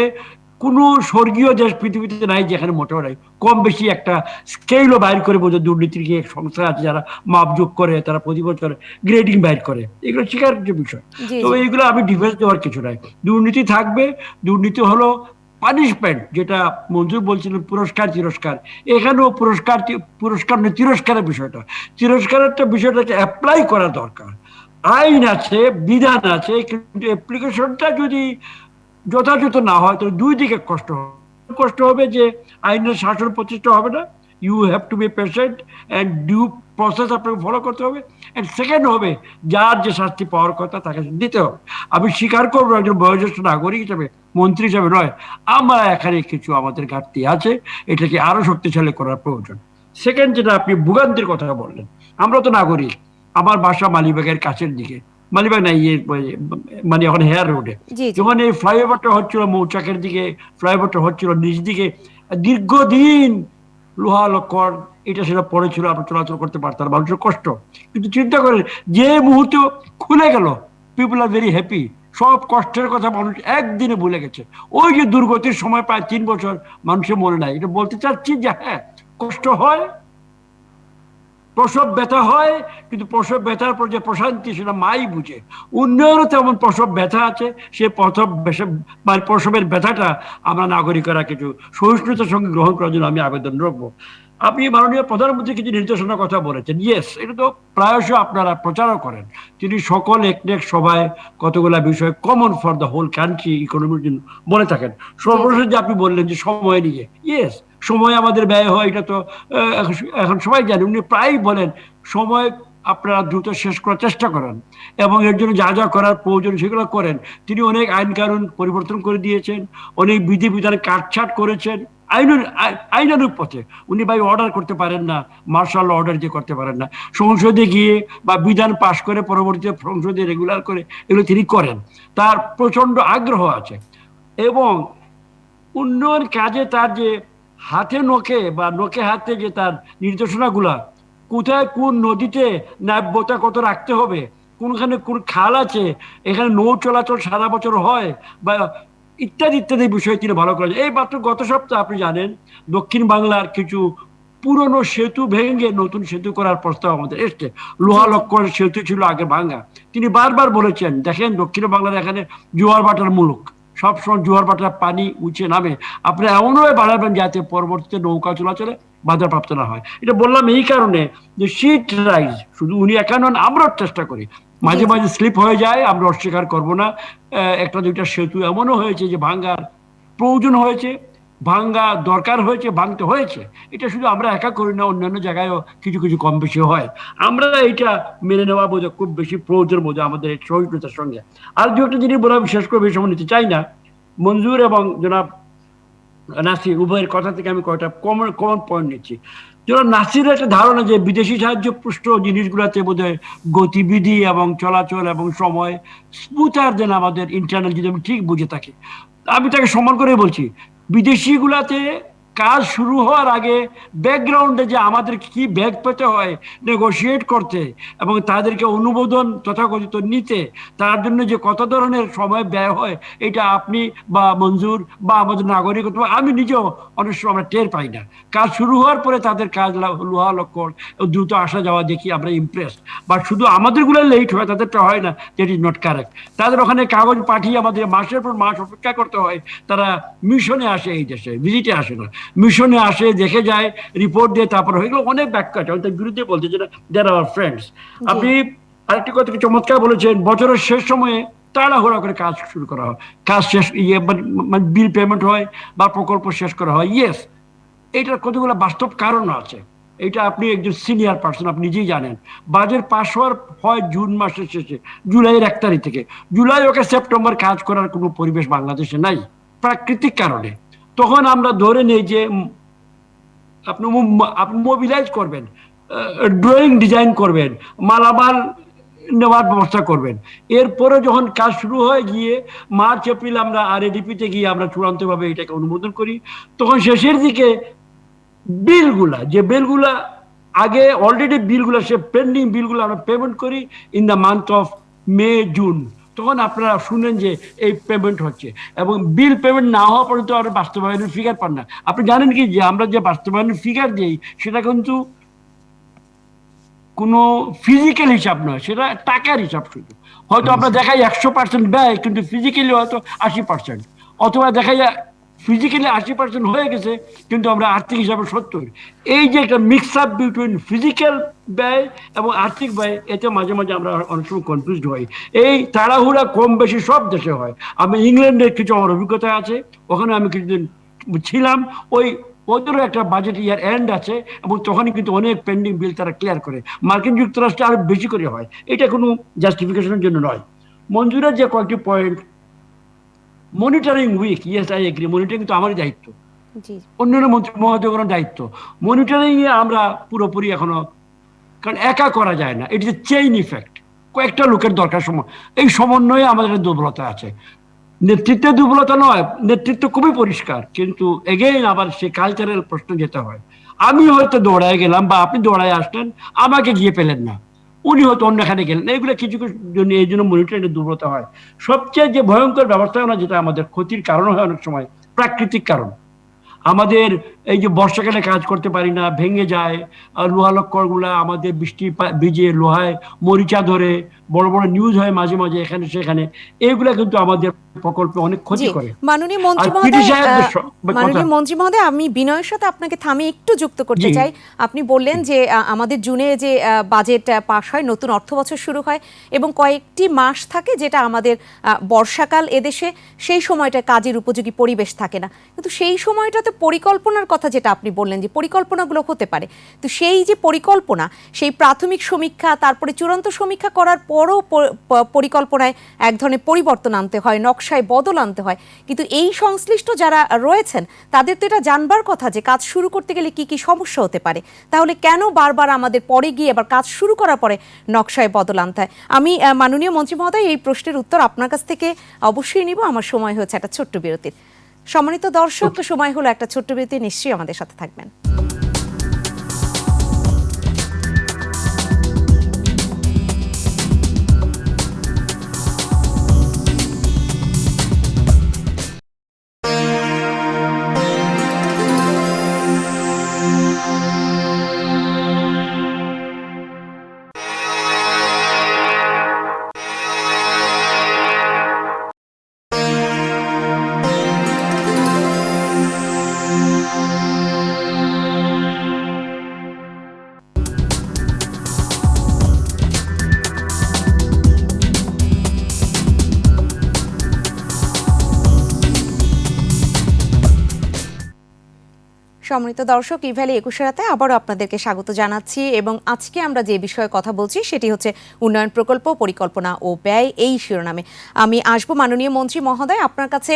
কোনো স্বর্গীয় দেশ পৃথিবীতে নাই যেখানে মোটেও নাই। কম বেশি একটা স্কেলও বাইর করে বোঝে দুর্নীতির কি সংস্থা আছে যারা মাপযোগ করে, তারা প্রতি বছর গ্রেডিং বাইর করে, এগুলো স্বীকার্য বিষয়। তো এইগুলো আমি ডিফেন্স দেওয়ার কিছু নাই। দুর্নীতি থাকবে। দুর্নীতি হলো পানিশমেন্ট, যেটা মঞ্জুর বলছিলেন পুরস্কার তিরস্কার, এখানেও পুরস্কার নয়, তিরস্কারের বিষয়টা, তিরস্কারের বিষয়টাকে অ্যাপ্লাই করা দরকার। আইন আছে, বিধান আছে, কিন্তু অ্যাপ্লিকেশনটা যদি যথাযথ না হয় তাহলে দুই দিকে কষ্ট হবে যে আইনের শাসন প্রতিষ্ঠা হবে না। You have to be patient and due process আপনাকে ফলো করতে হবে। অ্যান্ড সেকেন্ড হবে, যার যে শাস্তি পাওয়ার কথা তাকে দিতে হবে। আমি স্বীকার করবো একজন বয়োজ্যেষ্ঠ নাগরিক হিসাবে, মন্ত্রী হিসাবে নয়, আমরা এখানে কিছু আমাদের ঘাটতি আছে, এটাকে আরো শক্তিশালী করার প্রয়োজন। সেকেন্ড, যেটা আপনি ভোগান্তির কথা বললেন, আমরা তো নাগরিক। আমার বাসা মালিবাগের কাছের দিকে, মালিবাগ নাই, মানে এখন হেয়ার রোডে। যখন এই ফ্লাইওভারটা হচ্ছিল মৌচাকের দিকে, ফ্লাইওভারটা হচ্ছিল নিচ দিকে, দীর্ঘদিন লোহা লক্কর এটা সেটা পড়েছিল, আমরা চলাচল করতে পারতাম, মানুষের কষ্ট। কিন্তু চিন্তা করেন, যে মুহূর্তে খুলে গেল, পিপল আর ভেরি হ্যাপি। সব কষ্টের কথা মানুষ একদিনে ভুলে গেছে। ওই যে দুর্গতির সময় প্রায় 3 বছর মানুষের মনে নাই। এটা বলতে চাচ্ছি যে হ্যাঁ, কষ্ট হয়, প্রসব ব্যথা হয়, কিন্তু প্রসব ব্যথার পর যে প্রশান্তি সেটা মাই বুঝে। উন্নয়নও তেমন প্রসব ব্যথা আছে, সে প্রসবের ব্যথাটা আমরা নাগরিকরা কিছু সহিষ্ণুতার সঙ্গে গ্রহণ করার জন্য আমি আবেদন রাখবো। আপনি মাননীয় প্রধানমন্ত্রী কিছু নির্দেশনার কথা বলেছেন, ইয়েস, এটা তো প্রায়শ আপনারা প্রচারও করেন। তিনি সকল একনেক সভায় কতগুলা বিষয় common for the whole country ইকোনমির জন্য বলে থাকেন। সর্বশেষ যে আপনি বললেন যে সময় নিয়ে, ইয়েস, সময় আমাদের ব্যয় হয়, এটা তো এখন সবাই জানে। উনি প্রায় বলেন সময় আপনারা দ্রুত শেষ করার চেষ্টা করেন এবং এর জন্য যা যা করার প্রয়োজন সেগুলো করেন। তিনি অনেক আইন কানুন পরিবর্তন করে দিয়েছেন, অনেক বিধিবিধান কাটছাট করেছেন আইনানুগ পথে। উনি ভাই অর্ডার করতে পারেন না, মার্শাল অর্ডার দিয়ে করতে পারেন না, সংসদে গিয়ে বা বিধান পাশ করে পরবর্তীতে সংসদে রেগুলার করে এগুলো তিনি করেন। তার প্রচন্ড আগ্রহ আছে এবং উন্নয়ন কাজে তার যে হাতে নখে বা নখে হাতে যে তার নির্দেশনাগুলা, কোথায় কোন নদীতে নাব্যতা কত রাখতে হবে, কোনখানে কোন খাল আছে, এখানে নৌ চলাচল সারা বছর হয় বা ইত্যাদি ইত্যাদি বিষয় তিনি ভালো করেন। এই মাত্র গত সপ্তাহে আপনি জানেন দক্ষিণ বাংলার কিছু পুরনো সেতু ভেঙে নতুন সেতু করার প্রস্তাব আমাদের এসছে। লোহা লক্কর সেতু ছিল আগে ভাঙা। তিনি বারবার বলেছেন, দেখেন দক্ষিণ বাংলার এখানে জোয়ার ভাটার মুলুক, সবসময় জোয়ার ভাটার পানি উঁচে নামে, আপনি এমনভাবে বাড়াবেন যাতে পরবর্তীতে নৌকা চলাচলে বাধাপ্রাপ্ত না হয়। এটা বললাম এই কারণে যে শীত রাইজ শুধু উনি একা নন, আমরাও চেষ্টা করি, মাঝে মাঝে স্লিপ হয়ে যায়, আমরা অস্বীকার করবো না। একটা দুইটা সেতু এমনও হয়েছে যে ভাঙ্গার প্রয়োজন হয়েছে, ভাঙ্গা দরকার হয়েছে, ভাঙতে হয়েছে। এটা শুধু আমরা একা করি না, অন্যান্য জায়গায়ও কিছু কিছু কম বেশি হয়। আমরা এটা মেনে নেওয়া বোঝা খুব বেশি প্রয়োজন বোঝা আমাদের সহিষ্ণুতার সঙ্গে। আর দু একটা জিনিস বলে আমি শেষ করে বেশি সময় নিতে চাই না। মঞ্জুর এবং জনাব নাসির উভয়ের কথা থেকে আমি কয়টা কমন পয়েন্ট নিচ্ছি। জনাব নাসিরের একটা ধারণা যে বিদেশি সাহায্য পুষ্ট জিনিসগুলোতে বোধহয় গতিবিধি এবং চলাচল এবং সময় স্মুথার যেন আমাদের ইন্টারনাল, যদি আমি ঠিক বুঝে থাকি। আমি তাকে সম্মান করে বলছি, বিদেশি গুলাতে কাজ শুরু হওয়ার আগে ব্যাকগ্রাউন্ডে যে আমাদের কি ব্যাগ পেতে হয় নেগোশিয়েট করতে এবং তাদেরকে অনুমোদন তথাকথিত নিতে, তার জন্য যে কত ধরনের সময় ব্যয় হয়, এটা আপনি বা মঞ্জুর বা আমাদের নাগরিক, আমি নিজেও অনেক সময় আমরা টের পাই না। কাজ শুরু হওয়ার পরে তাদের কাজ লোহা লক্কর দ্রুত আসা যাওয়া দেখি আমরা ইমপ্রেস, বা শুধু আমাদের গুলো লেট হয়, তাদেরটা হয় না, দ্যাট ইজ নট কারেক্ট। তাদের ওখানে কাগজ পাঠিয়ে আমাদের মাসের পর মাস অপেক্ষা করতে হয়। তারা মিশনে আসে, এই দেশে ভিজিটে আসে না, মিশনে আসে, দেখে যায়, রিপোর্ট দিয়ে, তারপর হয়ে গেল অনেক ব্যাখ্যা আছে। তার বিরুদ্ধে বলতে যেটা দেয়ার আওয়ার ফ্রেন্ডস। আপনি আরেকটি কথা চমৎকার বলেছেন, বছরের শেষ সময়ে তাড়াহুড়া করে কাজ শুরু করা হয়, কাজ শেষ মানে বিল পেমেন্ট হয় বা প্রকল্প শেষ করা হয়। ইয়েস, এইটার কতগুলো বাস্তব কারণ আছে। এটা আপনি একজন সিনিয়র পার্সন, আপনি নিজেই জানেন। বাজেট পাস হওয়ার হয় জুন মাসের শেষে, জুলাইয়ের 1 তারিখ থেকে। জুলাই ওকে সেপ্টেম্বর কাজ করার কোনো পরিবেশ বাংলাদেশে নাই প্রাকৃতিক কারণে। তখন আমরা ধরে নেই যে আপনি আপনি মোবিলাইজ করবেন, ড্রয়িং ডিজাইন করবেন, মালামাল নেওয়ার ব্যবস্থা করবেন। এরপরে যখন কাজ শুরু হয়ে গিয়ে মার্চ এপ্রিল আমরা RADP-তে গিয়ে আমরা চূড়ান্তভাবে এটাকে অনুমোদন করি, তখন শেষের দিকে বিলগুলা আগে অলরেডি বিলগুলা সে পেন্ডিং বিলগুলো আমরা পেমেন্ট করি in the month of May June. তখন আপনারা শুনেন যে এই পেমেন্ট হচ্ছে, এবং বিল পেমেন্ট না হওয়া পর্যন্ত আমরা বাস্তবায়নের ফিগার পান না। আপনি জানেন কি যে আমরা যে বাস্তবায়নের ফিগার দিই সেটা কিন্তু কোনো ফিজিক্যাল হিসাব নয়, সেটা টাকার হিসাব শুধু। হয়তো আমরা দেখাই 100% ব্যয়, কিন্তু ফিজিক্যালি হয়তো 80%, অথবা দেখা যায় ফিজিক্যালি 80% হয়ে গেছে কিন্তু আমরা আর্থিক হিসাবে 70। এই যে একটা মিক্স আপ বিটুইন ফিজিক্যাল ব্যয় এবং আর্থিক ব্যয়, এতে মাঝে মাঝে আমরা অনেক সময় কনফিউজড হই। এই তাড়াহুড়া কম বেশি সব দেশে হয়। আমি ইংল্যান্ডের কিছু আমার অভিজ্ঞতা আছে, ওখানে আমি কিছুদিন ছিলাম। ওদেরও একটা বাজেট ইয়ার এন্ড আছে, এবং তখনই কিন্তু অনেক পেন্ডিং বিল তারা ক্লিয়ার করে। মার্কিন যুক্তরাষ্ট্রে আরো বেশি করে হয়। এটা কোনো জাস্টিফিকেশনের জন্য নয়। মঞ্জুরের যে কয়েকটি point, monitoring weak, yes I agree, monitoring তো আমারই দায়িত্ব, অন্যান্য মন্ত্রী মহোদয়গণের দায়িত্ব। মনিটরিং এ আমরা পুরোপুরি এখনো, কারণ একা করা যায় না, ইট ইজ চেইন ইফেক্ট, কয়েকটা লোকের দরকার। এই সমন্বয়ে আমাদের দুর্বলতা আছে। নেতৃত্বের দুর্বলতা নয়, নেতৃত্ব খুবই পরিষ্কার, কিন্তু এগেইন আবার সেই কালচারাল প্রশ্ন যেতে হয়। আমি হয়তো দৌড়ায় গেলাম বা আপনি দৌড়ায় আসলেন, আমাকে গিয়ে পেলেন না, উনি হয়তো অন্যখানে গেলেন, এগুলো কিছু কিছু জন্য এই জন্য মনিটরিংয়ের দুর্বলতা হয়। সবচেয়ে যে ভয়ঙ্কর ব্যবস্থাপনা, যেটা আমাদের ক্ষতির কারণ হয় অনেক সময়, প্রাকৃতিক কারণ। আমাদের এই যে বর্ষাকালে কাজ করতে পারি না, ভেঙে যায়, লোহালক্করগুলা আমাদের বৃষ্টি ভিজে লোহায় মরিচা ধরে, বড় বড় নিউজ হয় মাঝে মাঝে এখানে সেখানে, এগুলা কিন্তু আমাদের প্রকল্পে অনেক ক্ষতি করে। মাননীয় মন্ত্রী মহোদয়, আমি বিনয়ের সাথে আপনাকে থামিয়ে একটু যুক্ত করতে চাই। আপনি বললেন যে আমাদের জুনে যে বাজেট পাস হয়, নতুন অর্থ বছর শুরু হয়, এবং কয়েকটি মাস থাকে যেটা আমাদের বর্ষাকাল এদেশে, সেই সময়টা কাজের উপযোগী পরিবেশ থাকে না। কিন্তু সেই সময়টাতে পরিকল্পনার কথা যেটা আপনি বললেন যে পরিকল্পনাগুলো হতে পারে, তো সেই যে পরিকল্পনা, সেই প্রাথমিক সমীক্ষা, তারপরে চূড়ান্ত সমীক্ষা করার পরও পরিকল্পনায় এক ধরনের পরিবর্তন আনতে হয়, নকশায় বদল আনতে হয়। কিন্তু এই সংশ্লিষ্ট যারা রয়েছেন তাদের তো এটা জানবার কথা যে কাজ শুরু করতে গেলে কি কি সমস্যা হতে পারে। তাহলে কেন বারবার আমাদের পরে গিয়ে আবার কাজ শুরু করার পরে নকশায় বদল আনতে হয়? আমি মাননীয় মন্ত্রী মহোদয়, এই প্রশ্নের উত্তর আপনার কাছ থেকে অবশ্যই নিব। আমার সময় হচ্ছে একটা ছোট্ট বিরতির। সম্মানিত দর্শক, সময় হলো একটা ছোট্ট বিরতি, নিশ্চয়ই আমাদের সাথে থাকবেন। সম্মানিত দর্শক, ইভ্যালি 21 রাতে আবারও আপনাদেরকে স্বাগত জানাচ্ছি, এবং আজকে আমরা যে বিষয়ে কথা বলছি সেটি হচ্ছে উন্নয়ন প্রকল্প, পরিকল্পনা ও ব্যয়, এই শিরোনামে। আমি আসবো মাননীয় মন্ত্রী মহোদয় আপনার কাছে।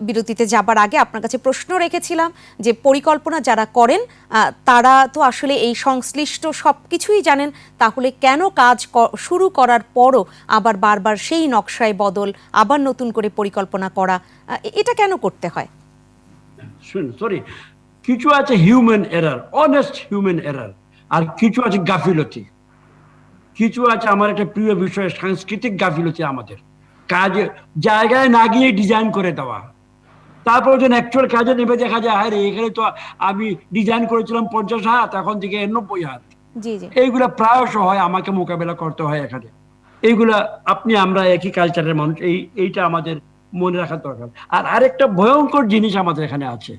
বিরতিতে যাবার আগে আপনার কাছে প্রশ্ন রেখেছিলাম যে পরিকল্পনা যারা করেন তারা তো আসলে এই সংশ্লিষ্ট সব কিছুই জানেন, তাহলে কেন কাজ শুরু করার পরও আবার বারবার সেই নকশায় বদল, আবার নতুন করে পরিকল্পনা করা, এটা কেন করতে হয়? সরি, কিছু আছে human error, honest human error, আর কিছু আছে গাফিলতি। কিছু আছে আমার একটা প্রিয় বিষয়, সাংস্কৃতিক গাফিলতি। আমাদের কাজে জায়গায় না গিয়ে ডিজাইন করে দেওয়া, তারপর যখন অ্যাকচুয়াল কাজে নেমে দেখা যায়, হ্যাঁ রে, এখানে তো আমি ডিজাইন করেছিলাম 50 হাত, এখন থেকে 90 হাত। এইগুলা প্রায়শ হয়, আমাকে মোকাবেলা করতে হয় এখানে। এইগুলা আমরা একই কালচারের মানুষ, এইটা আমাদের মনে রাখার দরকার। আর আরেকটা ভয়ঙ্কর জিনিস আমাদের এখানে আছে,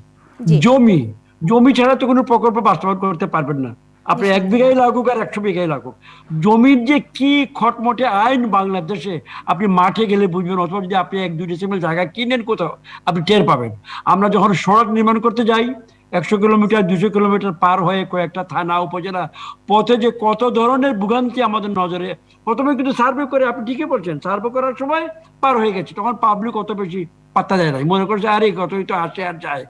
জমি ছাড়া তো কোনো প্রকল্প বাস্তবায়ন করতে পারবেন না। আপনি 1 বিঘাই লাগুক আর 100 বিঘাই লাগুক, জমির যে কি খটমটে আইন বাংলাদেশে, আপনি মাঠে গেলে বুঝবেন, অথবা যদি আপনি 1-2 ডেসিমেল জায়গা কিনেন কোথাও, আপনি টের পাবেন। আমরা যখন সড়ক নির্মাণ করতে যাই, 100 কিলোমিটার 200 কিলোমিটার পার হয়ে কয়েকটা থানা উপজেলা পথে যে কত ধরনের ভোগান্তি আমাদের নজরে। প্রথমে কিন্তু সার্ভে করে, আপনি ঠিকই বলছেন, সার্ভে করার সময় পার হয়ে গেছে, তখন পাবলিক অত বেশি পাত্তা দেয় নাই, মনে করছে আরে কতই তো আসে আর যায়।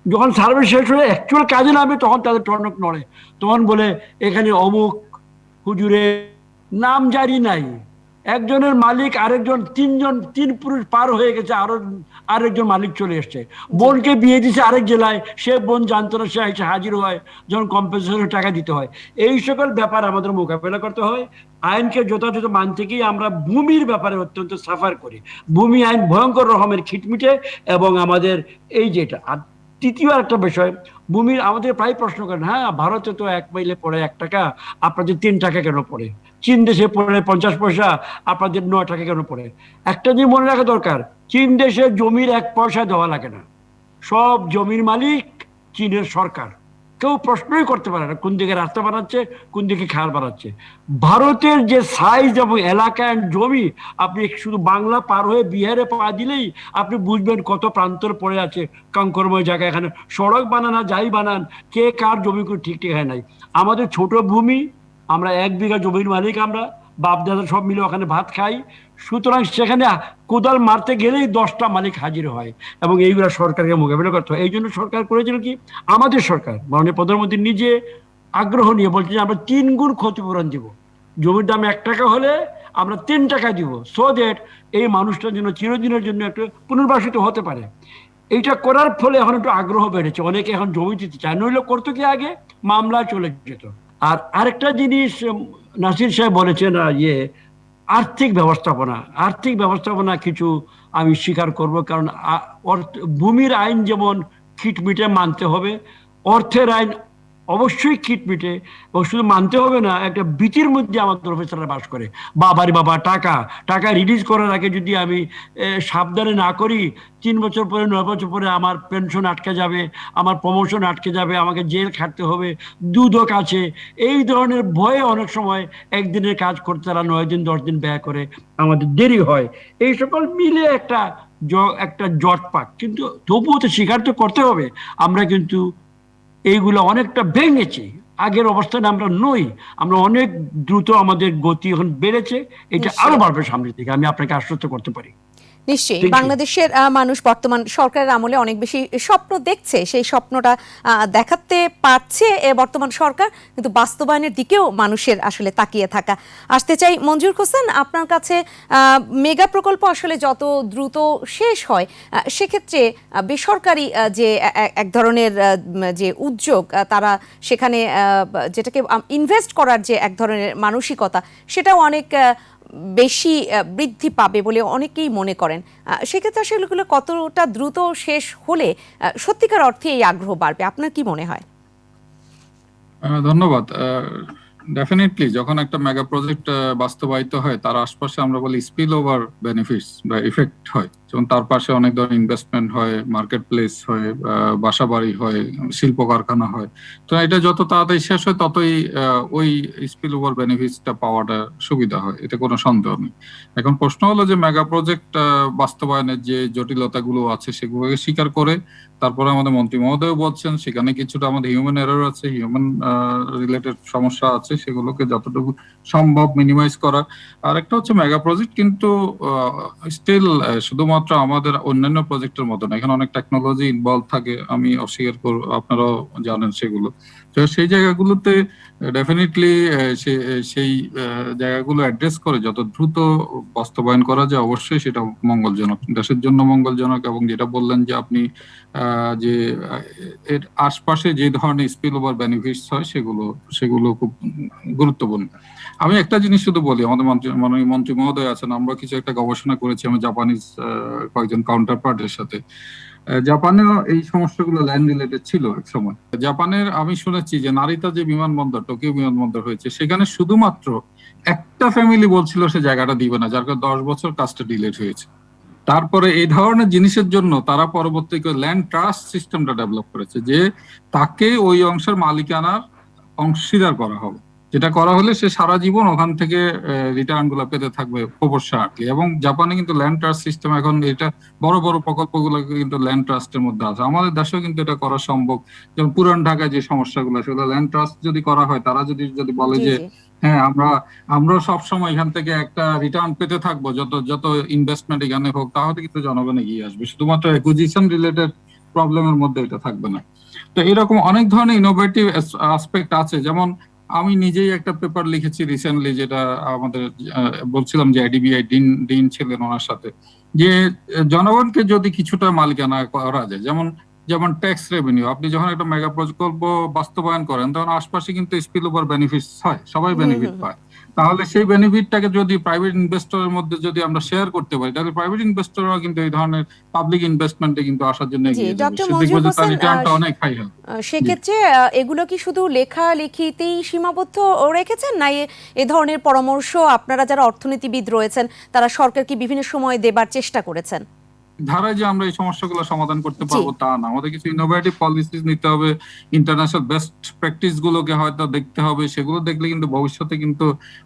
যখন সার্ভে শেষ হয়ে অ্যাকচুয়াল কাজে নামে তখন তাদের টনক নড়ে, তখন বলে এখানে অমুক হুজুরের নাম জারি নাই, একজনের মালিক আরেকজন, তিন পুরুষ পার হয়ে গেছে, আরেকজন মালিক চলে এসছে, বোনকে বিয়ে দিছে আরেক জেলায়, সে বোন জানতো না, সে এসে হাজির হয় যখন কম্পেনসেশন টাকা দিতে হয়। এই সকল ব্যাপার আমাদের মোকাবেলা করতে হয়। আইনকে যথাযথ মানতে গিয়ে আমরা ভূমির ব্যাপারে অত্যন্ত সাফার করি। ভূমি আইন ভয়ঙ্কর রকমের খিটমিটে, এবং আমাদের এই যেটা। আর তৃতীয় একটা বিষয়, ভূমির আমাদের প্রায় প্রশ্ন করেন, হ্যাঁ ভারতে তো 1 মাইলে পড়ে 1 টাকা, আপনাদের 3 টাকা কেন পড়ে? চীন দেশে পড়ে 50 পয়সা, আপনাদের 9 টাকা কেন পড়ে? একটা জিনিস মনে রাখা দরকার, চীন দেশে জমির 1 পয়সা দেওয়া লাগে না, সব জমির মালিক চীনের সরকার। কেউ প্রশ্নই করতে পারে না কোন দিকে রাস্তা বানাচ্ছে, কোন দিকে খাল বানাচ্ছে। ভারতের যে সাইজ এবং এলাকা এন্ড জমি, আপনি শুধু বাংলা পার হয়ে বিহারে পা দিলেই আপনি বুঝবেন কত প্রান্তর পড়ে আছে, কঙ্করময় জায়গা। এখানে সড়ক বানানা যাই বানান, কে কার জমি করে ঠিক ঠিক হয় নাই। আমাদের ছোট ভূমি, আমরা 1 বিঘা জমির মালিক, আমরা বাপ দাদা সব মিলে ওখানে ভাত খাই। সুতরাং সেখানে কোদাল মারতে গেলেই 10টা মালিক হাজির হয়, এবং এইগুলো সরকারকে মোকাবিলা করতে হয়। এই জন্য সরকার করেছিল কি, আমাদের সরকার মাননীয় প্রধানমন্ত্রী নিজে আগ্রহ নিয়ে বলছে যে আমরা 3 গুণ ক্ষতিপূরণ দিব। জমির দাম 1 টাকা হলে আমরা 3 টাকা দিব, সো দ্যাট এই মানুষটার জন্য চিরদিনের জন্য একটু পুনর্বাসিত হতে পারে। এইটা করার ফলে এখন একটু আগ্রহ বেড়েছে, অনেকে এখন জমি দিতে চায়, নইলে করতো কি আগে মামলা চলে যেত। আর আরেকটা জিনিস নাসির সাহেব বলেছেন, আর্থিক ব্যবস্থাপনা কিছু আমি স্বীকার করব, কারণ ভূমির আইন যেমন খিটমিটে মানতে হবে, অর্থের আইন অবশ্যই খিটমিটে, এবং শুধু মানতে হবে না, একটা ভীতির মধ্যে আমাদের অফিসাররা বাস করে। বাবা টাকা রিলিজ করার আগে যদি আমি সাবধানে না করি, 3 বছর পরে 9 বছর পরে আমার পেনশন আটকে যাবে, আমার প্রমোশন আটকে যাবে, আমাকে জেল খাটতে হবে, দুদক আছে, এই ধরনের ভয়ে অনেক সময় একদিনের কাজ করতে তারা 9 দিন 10 দিন ব্যয় করে, আমাদের দেরি হয়। এই সকল মিলে একটা জট পাক, কিন্তু তবুও তো স্বীকার তো করতে হবে, আমরা কিন্তু এইগুলো অনেকটা ভেঙেছি। আগের অবস্থানে আমরা নই, আমরা অনেক দ্রুত, আমাদের গতি এখন বেড়েছে, এটা আরো বাড়বে সামনের দিকে, আমি আপনাকে আশ্বস্ত করতে পারি। নিশ্চয়ই বাংলাদেশের মানুষ বর্তমান সরকারের আমলে অনেক বেশি স্বপ্ন দেখছে, সেই স্বপ্নটা দেখাতে পারছে বর্তমান সরকার, কিন্তু বাস্তবায়নের দিকেও মানুষের আসলে তাকিয়ে থাকা। আসতে চাই মঞ্জুর হোসেন আপনার কাছে। মেগা প্রকল্প আসলে যত দ্রুত শেষ হয়, সেক্ষেত্রে বেসরকারি যে এক ধরনের যে উদ্যোগ, তারা সেখানে যেটাকে ইনভেস্ট করার যে এক ধরনের মানসিকতা, সেটাও অনেক বেশি বৃদ্ধি পাবে বলে অনেকেই মনে করেন। সেক্ষেত্রে আসলে এগুলো কতটা দ্রুত শেষ হলে সত্যিকার অর্থে এই আগ্রহ বাড়বে, আপনার কি মনে হয়? ধন্যবাদ। ডেফিনেটলি যখন একটা মেগা প্রজেক্ট বাস্তবায়িত হয়, তার আশপাশে আমরা বলি স্পিল ওভার বেনিফিটস বা ইফেক্ট হয়, যেমন তার পাশে অনেক ধরনের ইনভেস্টমেন্ট হয়, মার্কেট প্লেস হয়, বাসা বাড়ি হয়, শিল্প কারখানা হয়। তো এটা যত তাড়াতাড়ি শেষ হয়, ততই ওই স্পিল ওভার বেনিফিটসটা পাওয়াটা সুবিধা হয়, এতে কোনো সন্দেহ নেই। এখন প্রশ্ন হলো যে মেগা প্রজেক্ট বাস্তবায়নের যে জটিলতাগুলো আছে সেগুলোকে স্বীকার করে, তারপরে আমাদের মন্ত্রী মহোদয় বলছেন সেখানে কিছুটা আমাদের হিউম্যান এরর আছে, হিউম্যান রিলেটেড সমস্যা আছে, সেগুলোকে যতটুকু সম্ভব মিনিমাইজ করা। আর একটা হচ্ছে মেগা প্রজেক্ট কিন্তু স্টিল শুধুমাত্র আমাদের অন্যান্য প্রজেক্টের মতো না, এখানে অনেক টেকনোলজি ইনভলভ থাকে, আমি অস্বীকার করব, আপনারাও জানেন সেগুলো। তো সেই জায়গাগুলোতে ডেফিনেটলি সেই জায়গাগুলো অ্যাড্রেস করে যত দ্রুত বাস্তবায়ন করা যায়, অবশ্যই সেটা মঙ্গলজনক, দেশের জন্য মঙ্গলজনক। এবং যেটা বললেন যে আপনি যে এর আশপাশে যে ধরনের স্পিল ওভার বেনিফিটস হয়, সেগুলো খুব গুরুত্বপূর্ণ। আমি একটা জিনিস শুধু বলি, আমাদের মাননীয় মন্ত্রী মহোদয় আছেন, আমরা কিছু একটা গবেষণা করেছি আমি জাপানিজ কয়েকজন কাউন্টার পার্টের সাথে। জাপানেও এই সমস্যাগুলো ল্যান্ড রিলেটেড ছিল এক সময়। জাপানের আমি শুনেছি যে নারিতা যে বিমানবন্দর, টোকিও বিমানবন্দর হয়েছে, সেখানে শুধুমাত্র একটা ফ্যামিলি বলছিল সে জায়গাটা দিবে না, যার কারণে 10 বছর কাজটা ডিলেট হয়েছে। তারপরে এই ধরনের জিনিসের জন্য তারা পরবর্তীতে ল্যান্ড ট্রাস্ট সিস্টেমটা ডেভেলপ করেছে, যে তাকে ওই অংশের মালিকানার অংশীদার করা হবে, যেটা করা হলে সে সারা জীবন ওখান থেকে রিটার্ন গুলো পেতে থাকবে প্রপোর্শনালি। এবং জাপানে কিন্তু ল্যান্ড ট্রাস্ট সিস্টেম, এখন এটা বড় বড় প্রকল্পগুলো কিন্তু ল্যান্ড ট্রাস্টের মধ্যে আছে। আমাদের দেশেও কিন্তু এটা করা সম্ভব। যেমন পুরান ঢাকায় যে সমস্যাগুলো, সেগুলো ল্যান্ড ট্রাস্ট যদি করা হয়, তারা যদি বলে যে হ্যাঁ আমরা সবসময় এখান থেকে একটা রিটার্ন পেতে থাকবো, যত ইনভেস্টমেন্ট এখানে হোক, তাহলে কিন্তু জনগণ এগিয়ে আসবে। শুধুমাত্র অ্যাকুইজিশন রিলেটেড প্রবলেমের মধ্যে এটা থাকবে না। তো এরকম অনেক ধরনের ইনোভেটিভ অ্যাসপেক্ট আছে, যেমন আমি নিজেই একটা পেপার লিখেছি রিসেন্টলি, যেটা আমাদের বলছিলাম যে আইডিবিআই ডিন ছিলেন ওনার সাথে, যে জনগণকে যদি কিছুটা মালিকানা করা যায়, যেমন যেমন ট্যাক্স রেভিনিউ, আপনি যখন একটা মেগা প্রকল্প বাস্তবায়ন করেন তখন আশপাশে কিন্তু স্পিল ওভার বেনিফিটস হয়, সবাই বেনিফিট পায়। তাহলে সেই বেনিফিটটাকে যদি প্রাইভেট ইনভেস্টরের মধ্যে যদি আমরা শেয়ার করতে পারি, তাহলে প্রাইভেট ইনভেস্টররা কিন্তু এই ধরনের পাবলিক ইনভেস্টমেন্টে কিন্তু আসার জন্য এগিয়ে যাবে, ডক্টর সে দেখবে মঞ্জুর যে তার হোসেন, রিটার্নটা অনেক হাই হয়। সেক্ষেত্রে এগুলো কি শুধু লেখালেখিতেই সীমাবদ্ধ রেখেছেন, না এ ধরনের পরামর্শ আপনারা যারা অর্থনীতিবিদ রয়েছেন তারা সরকারকে বিভিন্ন সময় দেবার চেষ্টা করেছেন? ধারায় যে আমরা এই সমস্যাগুলো সমাধান করতে পারবো তা না, আমাদের কিছু ইনোভেটিভ পলিসিস নিতে হবে, ইন্টারন্যাশনাল বেস্ট প্র্যাকটিস গুলোকে হয়তো দেখতে হবে, সেগুলো দেখলে কিন্তু ভবিষ্যতে কিন্তু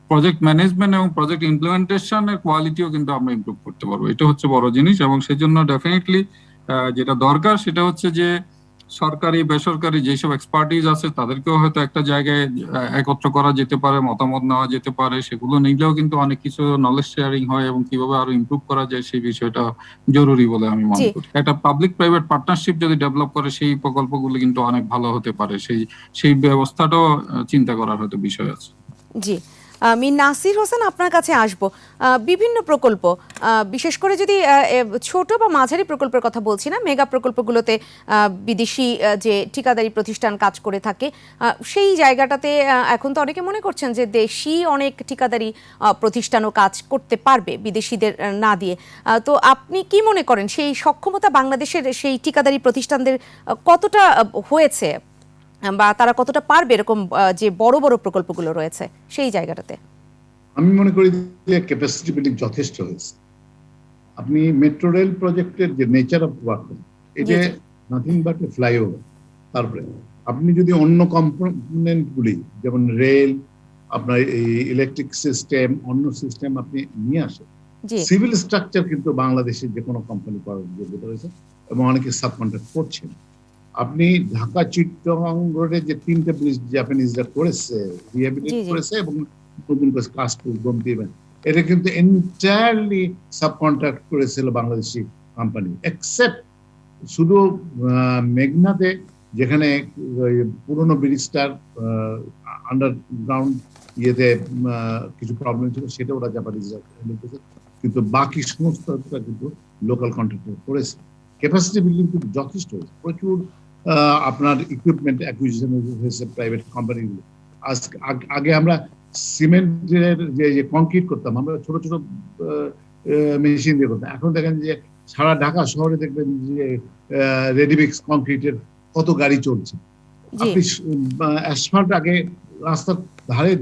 প্রজেক্ট ম্যানেজমেন্ট এবং প্রজেক্ট ইমপ্লিমেন্টেশনের কোয়ালিটিও কিন্তু আমরা ইমপ্রুভ করতে পারবো। এটা হচ্ছে বড় জিনিস, এবং সেজন্য ডেফিনেটলি যেটা দরকার সেটা হচ্ছে যে সরকারি বেসরকারি যেসব এক্সপার্টিজ আছে তাদেরকেও হয়তো একটা জায়গায় একত্র করা যেতে পারে, মতামত নেওয়া যেতে পারে, সেগুলো নিলেও কিন্তু অনেক কিছু নলেজ শেয়ারিং হয় এবং কিভাবে আরো ইমপ্রুভ করা যায় সেই বিষয়টা জরুরি বলে আমি মনে করি। একটা পাবলিক প্রাইভেট পার্টনারশিপ যদি ডেভেলপ করে সেই প্রকল্পগুলো কিন্তু অনেক ভালো হতে পারে, সেই ব্যবস্থাটাও চিন্তা করার হয়তো বিষয় আছে। জি, আমি নাসির হোসেন আপনার কাছে আসব। বিভিন্ন প্রকল্প, বিশেষ করে যদি ছোট বা মাঝারি প্রকল্পের কথা বলছি না, মেগা প্রকল্পগুলোতে বিদেশি যে ঠিকাদারি প্রতিষ্ঠান কাজ করে থাকে, সেই জায়গাটাতে এখন তো অনেকে মনে করছেন যে দেশি অনেক ঠিকাদারি প্রতিষ্ঠানও কাজ করতে পারবে বিদেশিদের না দিয়ে। তো আপনি কি মনে করেন সেই সক্ষমতা বাংলাদেশের সেই ঠিকাদারি প্রতিষ্ঠানদের কতটা হয়েছে, বা তারা কতটা পারবে এরকম যে বড় বড় প্রকল্পগুলো রয়েছে সেই জায়গাটাতে? আমি মনে করি যে ক্যাপাসিটি বিল্ডিং যথেষ্ট হয়েছে। আপনি মেট্রো রেল প্রজেক্টের যে নেচার অফ ওয়ার্ক, এটা নাথিং বাট এ ফ্লাইওভার। তারপরে আপনি যদি অন্য কম্পোনেন্ট গুলি যেমন রেল, আপনার এই ইলেকট্রিক সিস্টেম, অন্য সিস্টেম আপনি নিয়ে আসেন, সিভিল স্ট্রাকচার কিন্তু বাংলাদেশের যে কোনো কোম্পানি করার যোগ্যতা রয়েছে এবং অনেকে সাবকন্ট্রাক্ট করছেন। আপনি ঢাকা চিট্টগং রোডে যে 3টে ব্রিজ জাপানিজরা করেছে, রিহ্যাবিলিটেট করেছে এবং নতুন করে কাশপুর গোমতী, এটা কিন্তু এন্টায়ারলি সাবকন্ট্রাক্ট করেছিল বাংলাদেশি কোম্পানি, এক্সেপ্ট শুধু মেঘনাতে যেখানে পুরনো ব্রিজটার আন্ডারগ্রাউন্ড ইয়েতে কিছু প্রবলেম ছিল, সেটা ওরা জাপানিজরা হ্যান্ডেল করেছে, কিন্তু বাকি সমস্তটা কিন্তু লোকাল কন্ট্রাক্টর করেছে। ক্যাপাসিটি বিল্ডিং কিন্তু যথেষ্ট হয়েছে, প্রচুর আপনার ইকুইপমেন্ট অ্যাকুইজিশন হয়েছে প্রাইভেট কোম্পানিগুলো। আগে আমরা সিমেন্টের যে কংক্রিট করতাম, আমরা ছোট ছোট মেশিন দিয়ে করতাম, এখন দেখেন যে সারা ঢাকা শহরে দেখবেন যে রেডিমিক্স কংক্রিটের কত গাড়ি চলছে। আপনি অ্যাসফাল্ট আগে রাস্তার ধারে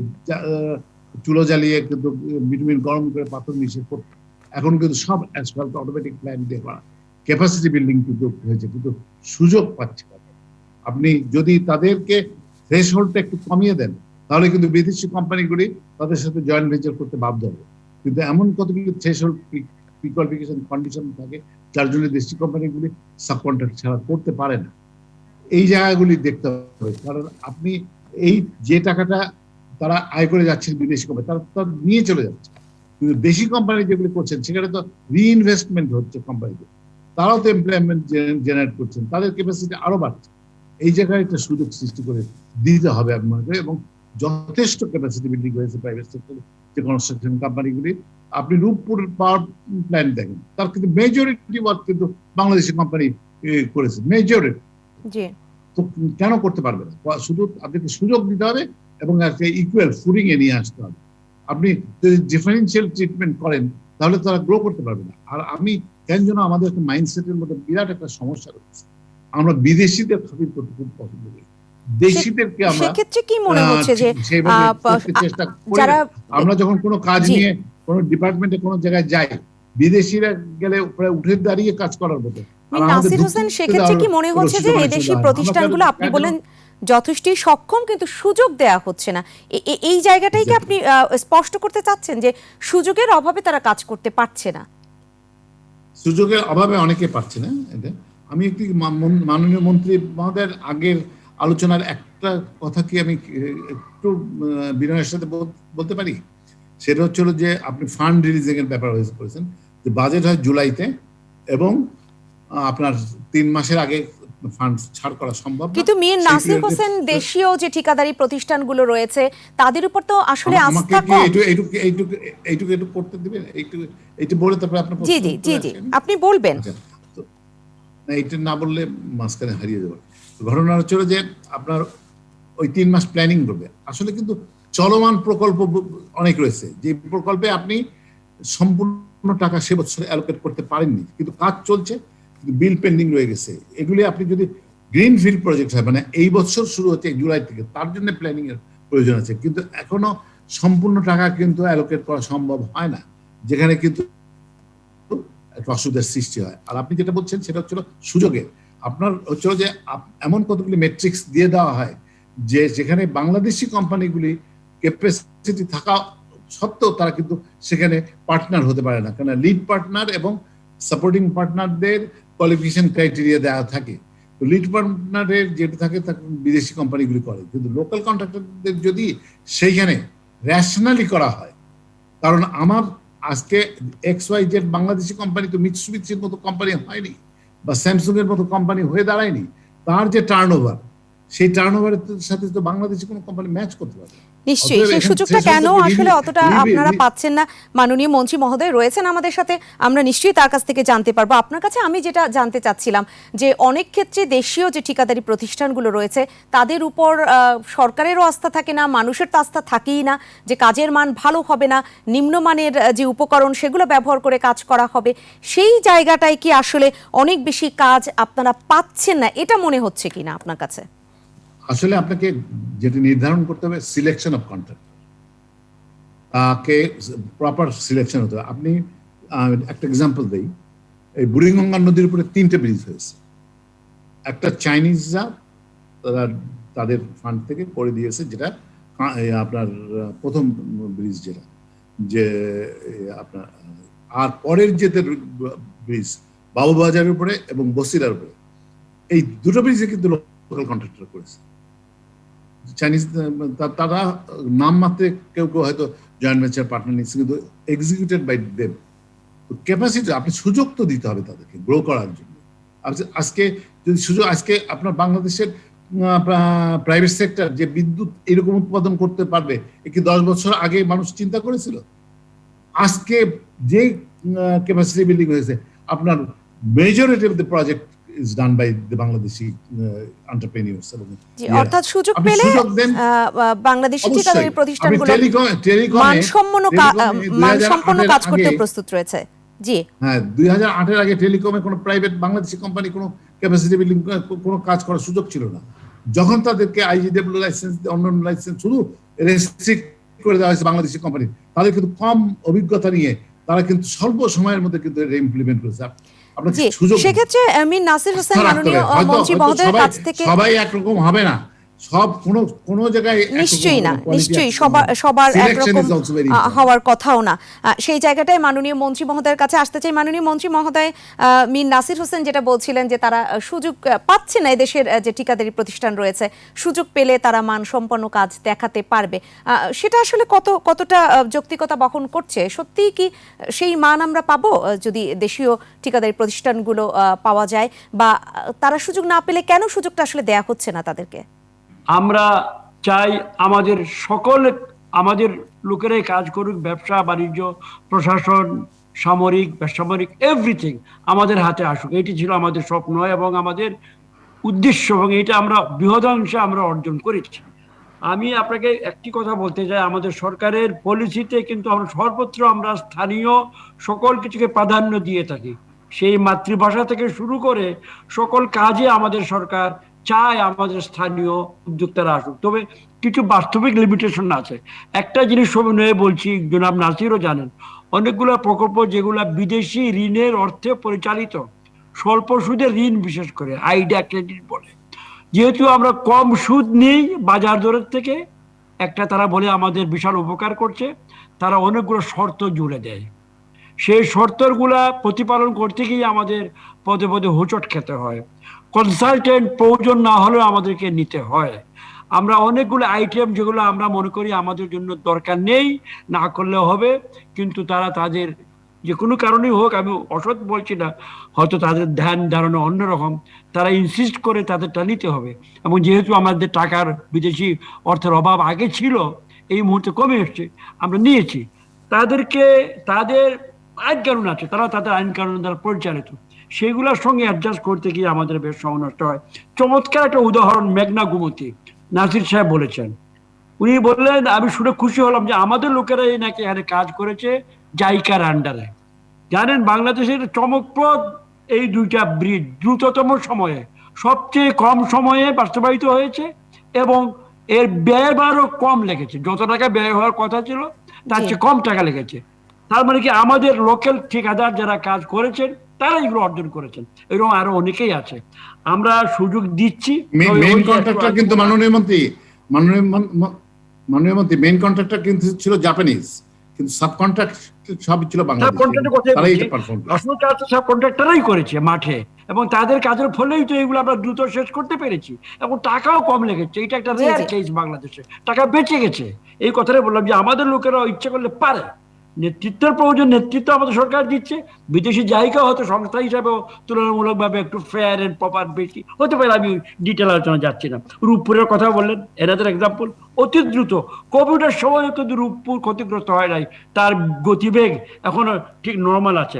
চুলো জ্বালিয়ে কিন্তু বিটুমিন গরম করে পাথর মিশিয়ে করতাম, এখন কিন্তু সব অ্যাসফাল্ট অটোমেটিক প্ল্যান দিয়ে করা। ক্যাপাসিটি বিল্ডিং কিন্তু হয়েছে, কিন্তু সুযোগ পাচ্ছে না। আপনি যদি তাদেরকে থ্রেশহোল্ডটা একটু কমিয়ে দেন তাহলে কিন্তু বিদেশি কোম্পানিগুলি তাদের সাথে জয়েন্ট ভেঞ্চার করতে বাধ্য হবে, কিন্তু এমন কতগুলি থ্রেশহোল্ড প্রিকোয়ালিফিকেশন কন্ডিশন থাকে যার জন্য দেশি কোম্পানিগুলি সাবকন্ট্রাক্ট ছাড়া করতে পারে না। এই জায়গাগুলি দেখতে হবে, কারণ আপনি এই যে টাকাটা তারা আয় করে যাচ্ছেন বিদেশি কোম্পানি, তারা নিয়ে চলে যাচ্ছে, কিন্তু দেশি কোম্পানি যেগুলি করছেন সেখানে তো রিইনভেস্টমেন্ট হচ্ছে কোম্পানিতে, তারাও তো এমপ্লয়মেন্ট জেনারেট করছেন, তাদের ক্যাপাসিটি আরো বাড়ছে। এই জায়গায় একটা সুযোগ সৃষ্টি করে দিতে হবে আমি মনে করি, এবং যথেষ্ট ক্যাপাসিটি বিল্ডিং হয়েছে প্রাইভেট সেক্টরে, যে কনস্ট্রাকশন কোম্পানিগুলি। আপনি রূপপুর পাওয়ার প্ল্যান্ট দেখেন, তার কিন্তু মেজরিটি ওয়ার্ক কিন্তু বাংলাদেশি কোম্পানি করেছে, মেজরিটি। তো কেন করতে পারবে না? শুধু আপনাকে সুযোগ দিতে হবে এবং একটা ইকুয়াল ফুডিং এ নিয়ে আসতে হবে। আপনি যদি ডিফারেন্সিয়াল ট্রিটমেন্ট করেন তাহলে তারা গ্রো করতে পারবে না। আর আমি কেন যেন আমাদের একটা মাইন্ডসেটের মধ্যে বিরাট একটা সমস্যা রয়েছে, আমরা বিদেশিদের খাতির করতে খুব পছন্দ করি, দেশিদেরকে আমরা সেক্ষেত্রে কি মনে হচ্ছে যে চেষ্টা করি। আমরা যখন কোনো কাজ নিয়ে কোনো ডিপার্টমেন্টে কোনো জায়গায় যাই, বিদেশিরা গেলে উঠে দাঁড়িয়ে কাজ করার মতো। নাসির হোসেন, সেক্ষেত্রে কি মনে হচ্ছে যে এদেশি প্রতিষ্ঠানগুলো আপনি বলেন যথেষ্টই সক্ষম, কিন্তু সুযোগ দেয়া হচ্ছে না, এই জায়গাটাই কি আপনি স্পষ্ট করতে চাচ্ছেন যে সুযোগের অভাবে তারা কাজ করতে পারছে না? সুযোগের অভাবে অনেকে পারছে না। আমি একটি মাননীয় মন্ত্রী মহোদয়ের আগের আলোচনার একটা কথা কি আমি একটু বিনয়ের সাথে বলতে পারি? সেটা হচ্ছিল যে আপনি ফান্ড রিলিজিং এর ব্যাপার করেছেন, যে বাজেট হয় জুলাইতে এবং আপনার 3 মাসের আগে ফান্ড ছাড় করা সম্ভব না। কিন্তু মীর সেই নাসির period এ- হোসেন দেশীয় যে ঠিকাদারি প্রতিষ্ঠানগুলো রয়েছে তাদের উপর তো আসলে আমাকে আস্থা কি কম। এইটুকু করতে দিবেন? এইটু বলে তারপরে আপনার জি প্রশ্ন জি উত্তরে জি জি আসেন। আপনি বলবেন। আচ্ছা, তো না, এটা না বললে মাঝখানে হারিয়ে যাবে। ঘটনা হচ্ছে যে আপনার ওই 3 মাস প্ল্যানিং করবে, আসলে কিন্তু চলমান প্রকল্প অনেক রয়েছে, যে প্রকল্পে আপনি সম্পূর্ণ টাকা সে বছর অ্যালোকেট করতে পারেননি, কিন্তু কাজ চলছে, কিন্তু বিল পেন্ডিং রয়ে গেছে। এগুলি আপনি যদি গ্রিনফিল্ড প্রজেক্ট হয়, মানে এই বছর শুরু হচ্ছে জুলাই থেকে, তার জন্য প্ল্যানিং এর প্রয়োজন আছে, কিন্তু এখনো সম্পূর্ণ টাকা কিন্তু অ্যালোকেট করা সম্ভব হয় না, যেখানে কিন্তু একটা অসুবিধার সৃষ্টি হয়। আর আপনি যেটা বলছেন সেটা হচ্ছিল সুযোগের, আপনার হচ্ছিল যে এমন কতগুলি মেট্রিক্স দিয়ে দেওয়া হয় যে যেখানে বাংলাদেশি কোম্পানিগুলি ক্যাপাসিটি থাকা সত্ত্বেও তারা কিন্তু সেখানে পার্টনার হতে পারে না, কারণ লিড পার্টনার এবং সাপোর্টিং পার্টনারদের কোয়ালিফিকেশন ক্রাইটেরিয়া দেওয়া থাকে। তো লিড পার্টনারের যেটা থাকে তা বিদেশি কোম্পানিগুলি করে, কিন্তু লোকাল কন্ট্রাক্টরদের যদি সেইখানে রেশনালি করা হয়, কারণ আমার আজকে XYZ বাংলাদেশি কোম্পানি তো মিৎসুবিশির মতো কোম্পানি হয়নি, বা স্যামসুং এর মতো কোম্পানি হয়ে দাঁড়ায়নি। তার যে টার্নওভার, সেই টার্নওভারের সাথে তো বাংলাদেশি কোনো কোম্পানি ম্যাচ করতে পারে না। নিশ্চয়ই অতএব সেই এখানে সুযোগটা সেই কেন সুযোগটা আসলে অতটা আপনারা পাচ্ছেন না? মাননীয় মন্ত্রী মহোদয় রয়েছেন আমাদের সাথে, আমরা নিশ্চয়ই তার কাছ থেকে জানতে পারবো। আপনার কাছে আমি যেটা জানতে চাচ্ছিলাম যে অনেক ক্ষেত্রে দেশীয় যে ঠিকাদারি প্রতিষ্ঠানগুলো রয়েছে তাদের উপর সরকারেরও আস্থা থাকে না, মানুষের তো আস্থা থাকেই না, যে কাজের মান ভালো হবে না, নিম্নমানের যে উপকরণ সেগুলো ব্যবহার করে কাজ করা হবে, সেই জায়গাটায় কি আসলে অনেক বেশি কাজ আপনারা পাচ্ছেন না, এটা মনে হচ্ছে কিনা আপনার কাছে? আসলে আপনাকে যেটা নির্ধারণ করতে হবে সিলেকশন অফ কন্ট্রাক্ট, তাকে প্রপার সিলেকশন হতে হবে। আপনি একটা এক্সাম্পল দেই, এই বুড়িগঙ্গা নদীর উপরে 3টে ব্রিজ হয়েছে, একটা চাইনিজরা তারা তাদের ফান্ড থেকে করে দিয়েছে, যেটা আপনার প্রথম ব্রিজ, যেটা যে আপনার, আর পরের যে ব্রিজ বাবুবাজারের উপরে এবং বসিরার উপরে, এই দুটো ব্রিজে কিন্তু লোকাল কন্ট্রাক্টর করেছে। চাইনিজ তারা নাম মাত্রে কেউ কেউ হয়তো জয়েন্ট ভেঞ্চার পার্টনার নিচ্ছে, কিন্তু এক্সিকিউটেড বাই দেম। তো ক্যাপাসিটি, আপনি সুযোগ তো দিতে হবে তাদেরকে গ্রো করার জন্য। আজকে যদি সুযোগ, আজকে আপনার বাংলাদেশের প্রাইভেট সেক্টর যে বিদ্যুৎ এরকম উৎপাদন করতে পারবে, কি 10 বছর আগে মানুষ চিন্তা করেছিল? আজকে যে ক্যাপাসিটি বিল্ডিং হয়েছে, আপনার majority of the project is done by the Bangladeshi entrepreneurs. অর্থাৎ সুযোগ পেলে বাংলাদেশি ঠিকাদারি প্রতিষ্ঠানগুলো মানসম্পন্ন কাজ করতে প্রস্তুত রয়েছে। জি হ্যাঁ, 2008 এর আগে টেলিকমে কোনো প্রাইভেট বাংলাদেশি কোম্পানি কোনো ক্যাপাসিটি বিল্ডিং কোনো কাজ করার সুযোগ ছিল না। যখন তাদেরকে IGW লাইসেন্স, অন্যান্য লাইসেন্স শুধু রেস্ট্রিক্ট করে দেওয়া হয়েছে বাংলাদেশি কোম্পানি, তাদের কিন্তু কম অভিজ্ঞতা নিয়ে তারা কিন্তু স্বল্প সময়ের মধ্যে কিন্তু এটা ইমপ্লিমেন্ট করেছে। সেক্ষেত্রে মীর নাসির হোসেন মাননীয় মন্ত্রী মহোদয়ের কাছ থেকে সবাই একরকম হবে না, সব কোনো জায়গায় নিশ্চয়ই না, নিশ্চয়ই সবার একরকম হওয়ার কথাও না। সেই জায়গাটায় মাননীয় মন্ত্রী মহোদয়ের কাছে আসতে চাই। মাননীয় মন্ত্রী মহোদয়, মীর নাসির হোসেন যেটা বলছিলেন যে তারা সুযোগ পাচ্ছে না, এদেশের যে ঠিকাদারি প্রতিষ্ঠান রয়েছে সুযোগ পেলে তারা মানসম্পন্ন কাজ দেখাতে পারবে, সেটা আসলে কতটা যৌক্তিকতা বহন করছে? সত্যিই কি সেই মান আমরা পাবো যদি দেশীয় ঠিকাদারি প্রতিষ্ঠানগুলো পাওয়া যায়, বা তারা সুযোগ না পেলে কেন সুযোগটা আসলে দেয়া হচ্ছে না তাদেরকে? আমরা চাই আমাদের লোকেরাই কাজ করুক, ব্যবসা বাণিজ্য, প্রশাসন, সামরিক, বেসামরিক, এভরিথিং আমাদের হাতে আসুক। এটি ছিল আমাদের স্বপ্ন এবং আমাদের উদ্দেশ্য, এবং এটা আমরা বৃহদাংশে আমরা অর্জন করেছি। আমি আপনাকে একটি কথা বলতে চাই, আমাদের সরকারের পলিসিতে কিন্তু আমরা সর্বত্র আমরা স্থানীয় সকল কিছুকে প্রাধান্য দিয়ে থাকি। সেই মাতৃভাষা থেকে শুরু করে সকল কাজে আমাদের সরকার চায় আমাদের স্থানীয় উদ্যোক্তারা আসুক। তবে কিছু বাস্তবিক লিমিটেশন আছে। একটা জিনিস সমন্বয়ে বলছি, জনাব নাসিরও জানেন, অনেকগুলো প্রকল্প যেগুলা বিদেশি ঋণের অর্থে পরিচালিত, স্বল্প সুদের ঋণ, বিশেষ করে আইডিয়া ক্রেডিট বলে, যেহেতু আমরা কম সুদ নেই বাজার দরের থেকে, একটা তারা বলে আমাদের বিশাল উপকার করছে, তারা অনেকগুলো শর্ত জুড়ে দেয়। সেই শর্তগুলা প্রতিপালন করতে গিয়ে আমাদের পদে পদে হোঁচট খেতে হয়, কনসালটেন্ট প্রয়োজন না হলেও আমাদেরকে নিতে হয়। আমরা অনেকগুলো আইটেম যেগুলো আমরা মনে করি আমাদের জন্য দরকার নেই, না করলে হবে, কিন্তু তারা তাদের যে কোনো কারণেই হোক, আমি অসৎ বলছি না, হয়তো তাদের ধ্যান ধারণা অন্যরকম, তারা ইনসিস্ট করে তাদেরটা নিতে হবে। এবং যেহেতু আমাদের টাকার বিদেশি অর্থের অভাব আগে ছিল, এই মুহূর্তে কমে এসছে, আমরা নিয়েছি। তাদেরকে তাদের আইন কানুন আছে, তারা তাদের আইন কানুন দ্বারা পরিচালিত, সেগুলোর সঙ্গে অ্যাডজাস্ট করতে গিয়ে আমাদের বেশ সময় নষ্ট হয়। চমৎকার একটা উদাহরণ মেঘনা গুমতি নাসির সাহেব বলেছেন। উনি বললেন, আমি শুনে খুশি হলাম যে আমাদের লোকেরাই নাকি এখানে কাজ করেছে জাইকার আন্ডারে। জানেন, বাংলাদেশের চমকপ্রদ এই দুইটা ব্রিজ দ্রুততম সময়ে, সবচেয়ে কম সময়ে বাস্তবায়িত হয়েছে এবং এর ব্যয়বারও কম লেগেছে। যত টাকা ব্যয় হওয়ার কথা ছিল তার চেয়ে কম টাকা লেগেছে। তার মানে কি, আমাদের লোকাল ঠিকাদার যারা কাজ করেছেন তারা এগুলো অর্জন করেছেন। এরকম আরো অনেকেই আছে, আমরা সুযোগ দিচ্ছি। মেইন কন্ট্রাক্টর কিন্তু মাননীয় মন্ত্রী মেইন কন্ট্রাক্টর কিন্তু ছিল জাপানিজ, কিন্তু সাব কন্ট্রাক্ট সব ছিল সব কন্ট্রাক্টরই করেছে মাঠে, এবং তাদের কাজের ফলেই তো এগুলো আমরা দ্রুত শেষ করতে পেরেছি, এবং টাকাও কম লেগেছে। এটা একটা রেয়ার কেস, বাংলাদেশে টাকা বেঁচে গেছে। এই কথাটাই বললাম যে আমাদের লোকেরা ইচ্ছে করলে পারে। নেতৃত্বের প্রয়োজন, নেতৃত্ব আমাদের সরকার দিচ্ছে। বিদেশি জায়গা হয়তো সংস্থা হিসাবেও তুলনামূলকভাবে একটু ফেয়ার এন্ড প্রপার বেশি হতে পারে, আমি ডিটেল আলোচনা যাচ্ছি না। রূপপুরের কথা বললেন, এনাদের এক্সাম্পল অতি দ্রুত। কোভিডের সময় কিন্তু রূপপুর ক্ষতিগ্রস্ত হয় নাই, তার গতিবেগ এখনো ঠিক নর্মাল আছে।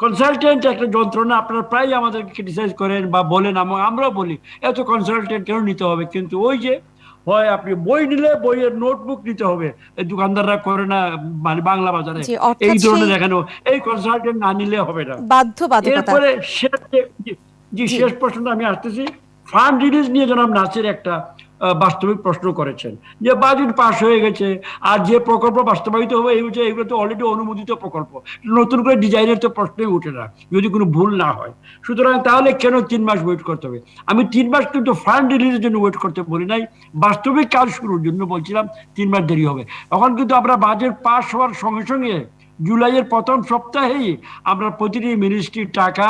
কনসালটেন্ট একটা যন্ত্রণা, আপনারা প্রায় আমাদেরকে ক্রিটিসাইজ করেন বা বলেন, আমরাও বলি এত কনসালটেন্ট কেন নিতে হবে, কিন্তু ওই যে হয় আপনি বই নিলে বইয়ের নোটবুক নিতে হবে, এই দোকানদাররা করে না মানে বাংলা বাজারে এই ধরনের, এখানে এই কনসালটেন্ট না নিলে হবে না, এরপরে শেষ প্রশ্নটা আমি আসতেছি। ফান্ড রিলিজ নিয়ে জনাব নাসির একটা বাস্তবিক প্রশ্ন করেছেন যে বাজেট পাস হয়ে গেছে, আর যে প্রকল্প বাস্তবায়িত হবে এগুলো তো অলরেডি অনুমোদিত প্রকল্প, নতুন করে ডিজাইনের তো প্রশ্নই উঠে না যদি কোনো ভুল না হয়। সুতরাং তাহলে কেন 3 মাস ওয়েট করতে হবে? আমি 3 মাস কিন্তু ফান্ড রিলিজের জন্য ওয়েট করতে বলি নাই, বাস্তবিক কাজ শুরুর জন্য বলছিলাম 3 মাস দেরি হবে। এখন কিন্তু আমরা বাজেট পাস হওয়ার সঙ্গে সঙ্গে জুলাইয়ের প্রথম সপ্তাহেই আমরা প্রতিটি মিনিস্ট্রির টাকা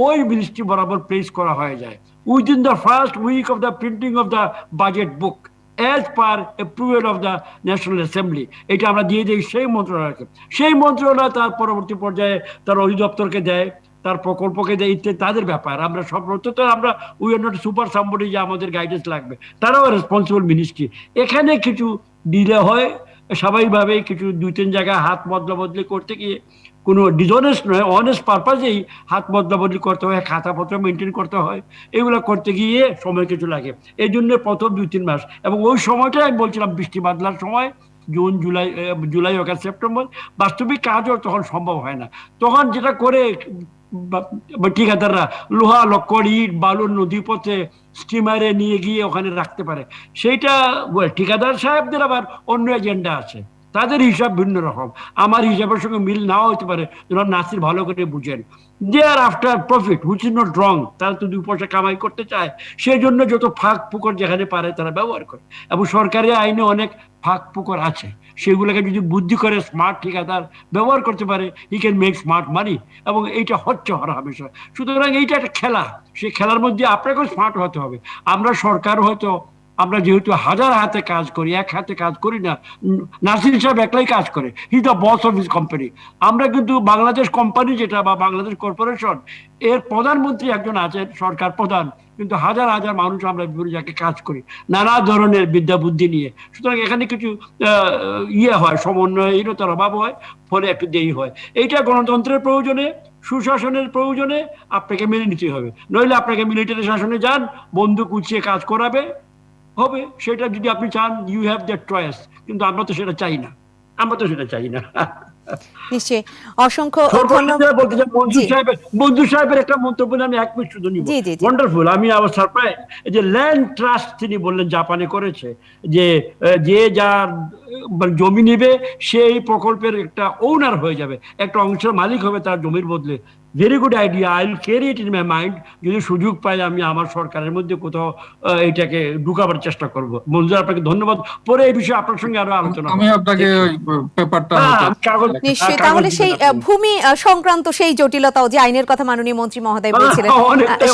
ওই মিনিস্ট্রি বরাবর প্লেস করা হয়ে যায় within the first week of the printing of the budget book as per approval of the National Assembly। এটা আমরা দিয়ে দিই সেই মন্ত্রণালয়কে, সেই মন্ত্রণালয় তার পরবর্তী পর্যায়ে তার অধিদপ্তরকে দেয়, তার প্রকল্পকে দেয়, ইত্যাদি তাদের ব্যাপার। আমরা সব তো আমরা we are not super somebody যে আমাদের গাইডেন্স লাগবে, তারাও রেসপন্সিবল মিনিস্ট্রি। এখানে কিছু ডিলে হয় স্বাভাবিকভাবে, কিছু 2-3 জায়গায় হাত বদলা বদলি করতে গিয়ে, কোনো ডিসঅনেস্ট নয়, অনেস্ট পারপাজেই হাত বদলা বদলি করতে হয়, খাতাপত্র মেনটেন করতে হয়, এগুলো করতে গিয়ে সময় কিছু লাগে। এই জন্য প্রথম 2-3 মাস, এবং ওই সময়টা আমি বলছিলাম বৃষ্টি বাদলার সময়, জুন জুলাই অগাস্ট সেপ্টেম্বর, বাস্তবিক কাজও তখন সম্ভব হয় না। তখন যেটা করে ঠিকাদাররা লোহা লক্কড় ইট বালু নদীপথে স্টিমারে নিয়ে গিয়ে ওখানে রাখতে পারে, সেইটা ঠিকাদার সাহেবদের আবার অন্য এজেন্ডা আছে, তাদের হিসাব ভিন্ন রকম, আমার হিসাবের সঙ্গে মিল নাও হতে পারে। জনাব নাসির ভালো করে বুঝেন, they are after profit which is not wrong. তারা তো 2 পয়সা কামাই করতে চায়, সেই জন্য যত ফাঁক পুকুর যেখানে পারে তারা ব্যবহার করে, এবং সরকারি আইনে অনেক ফাঁক পুকুর আছে, সেগুলোকে যদি বুদ্ধি করে স্মার্ট ঠিকাদার ব্যবহার করতে পারে, হি ক্যান মেক স্মার্ট মানি, এবং এইটা হচ্ছে হরহামেশা। সুতরাং এইটা একটা খেলা, সেই খেলার মধ্যে আপনাকেও স্মার্ট হতে হবে। আমরা সরকার হয়তো, আমরা যেহেতু হাজার হাতে কাজ করি, এক হাতে কাজ করি না, নাসির সাহেব একলাই কাজ করে, he the boss of his company. আমরা কিন্তু বাংলাদেশ কোম্পানি যেটা বা বাংলাদেশ কর্পোরেশন, এর প্রধানমন্ত্রী একজন আছেন, সরকার প্রধান, কিন্তু হাজার হাজার মানুষ আমরা বিভিন্ন জায়গায় কাজ করি নানা ধরনের বিদ্যা বুদ্ধি নিয়ে। সুতরাং এখানে কিছু হয়, সমন্বয়হীনতার অভাব হয়, ফলে একটু দেরি হয়। এইটা গণতন্ত্রের প্রয়োজনে, সুশাসনের প্রয়োজনে আপনাকে মেনে নিতে হবে, নইলে আপনাকে মিলিটারি শাসনে যান, বন্দুক উঁচিয়ে কাজ করাবে হবে, সেটা যদি আপনি চান, ইউ হ্যাভ দ্যাট চয়েস। কিন্তু আমরা তো সেটা চাই না, আমরা তো সেটা চাই না। নিশ্চয়ই, অসংখ্য বলতে চাই, মঞ্জু সাহেবের একটা মন্তব্য আমি 1 মিনিট শুধু নিব। ওয়ান্ডারফুল, আমি আবার সারপ্রাইজ, যে ল্যান্ড ট্রাস্ট তিনি বললেন জাপানে করেছে, যে যে যার জমি নেবে সেই প্রকল্পের একটা ওনার হয়ে যাবে, একটা অংশের মালিক হবে তার জমির বদলে। Very good idea, I will carry it in my mind. যদি সুযোগ পাই আমি আমার সরকারের মধ্যে কোথাও এটাকে ঢুকাবার চেষ্টা করব। মঞ্জুর, আপনাকে ধন্যবাদ। পরে এই বিষয়ে আপনার সঙ্গে আরো আলোচনা আমি আপনাকে ওই পেপারটা নিশ্চয়ই। তাহলে সেই ভূমি সংক্রান্ত সেই জটিলতাও যে আইনের কথা মাননীয় মন্ত্রী মহোদয় বলছিলেন,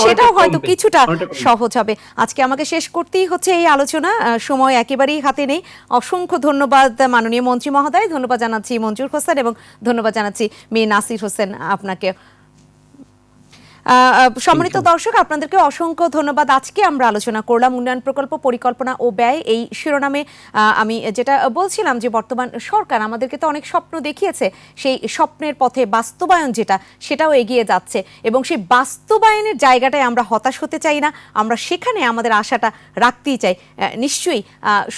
সেটাও হয়তো কিছুটা সহজ হবে। আজকে আমাকে শেষ করতেই হচ্ছে এই আলোচনা, সময় একেবারেই হাতে নেই। অসংখ্য ধন্যবাদ মাননীয় মন্ত্রী মহোদয়, ধন্যবাদ জানাচ্ছি মঞ্জুর হোসেন এবং ধন্যবাদ জানাচ্ছি মীর নাসির হোসেন আপনাকে। সম্মানিত দর্শক, আপনাদেরকে অসংখ্য ধন্যবাদ। আজকে আমরা আলোচনা করলাম উন্নয়ন প্রকল্প, পরিকল্পনা ও ব্যয়। এই শিরোনামে আমি যেটা বলছিলাম যে বর্তমান সরকার আমাদেরকে তো অনেক স্বপ্ন দেখিয়েছে, সেই স্বপ্নের পথে বাস্তবায়ন যেটা সেটাও এগিয়ে যাচ্ছে এবং সেই বাস্তবায়নের জায়গাটায় আমরা হতাশ হতে চাই না, আমরা সেখানে আমাদের আশাটা রাখতেই চাই। নিশ্চয়ই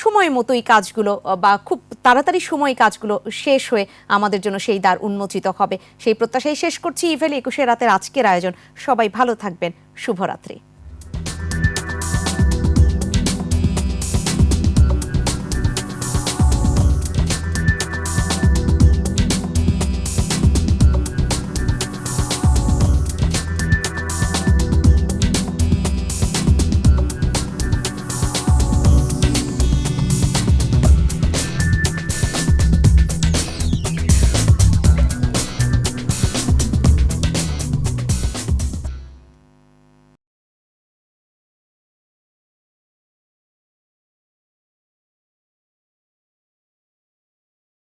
সময় মতোই কাজগুলো বা খুব তাড়াতাড়ি সময় কাজগুলো শেষ হয়ে আমাদের জন্য সেই দ্বার উন্মোচিত হবে, সেই প্রত্যাশাই শেষ করছি ইভেল 21 রাতের আজকের আয়োজন। সবাই ভালো থাকবেন। শুভরাত্রি।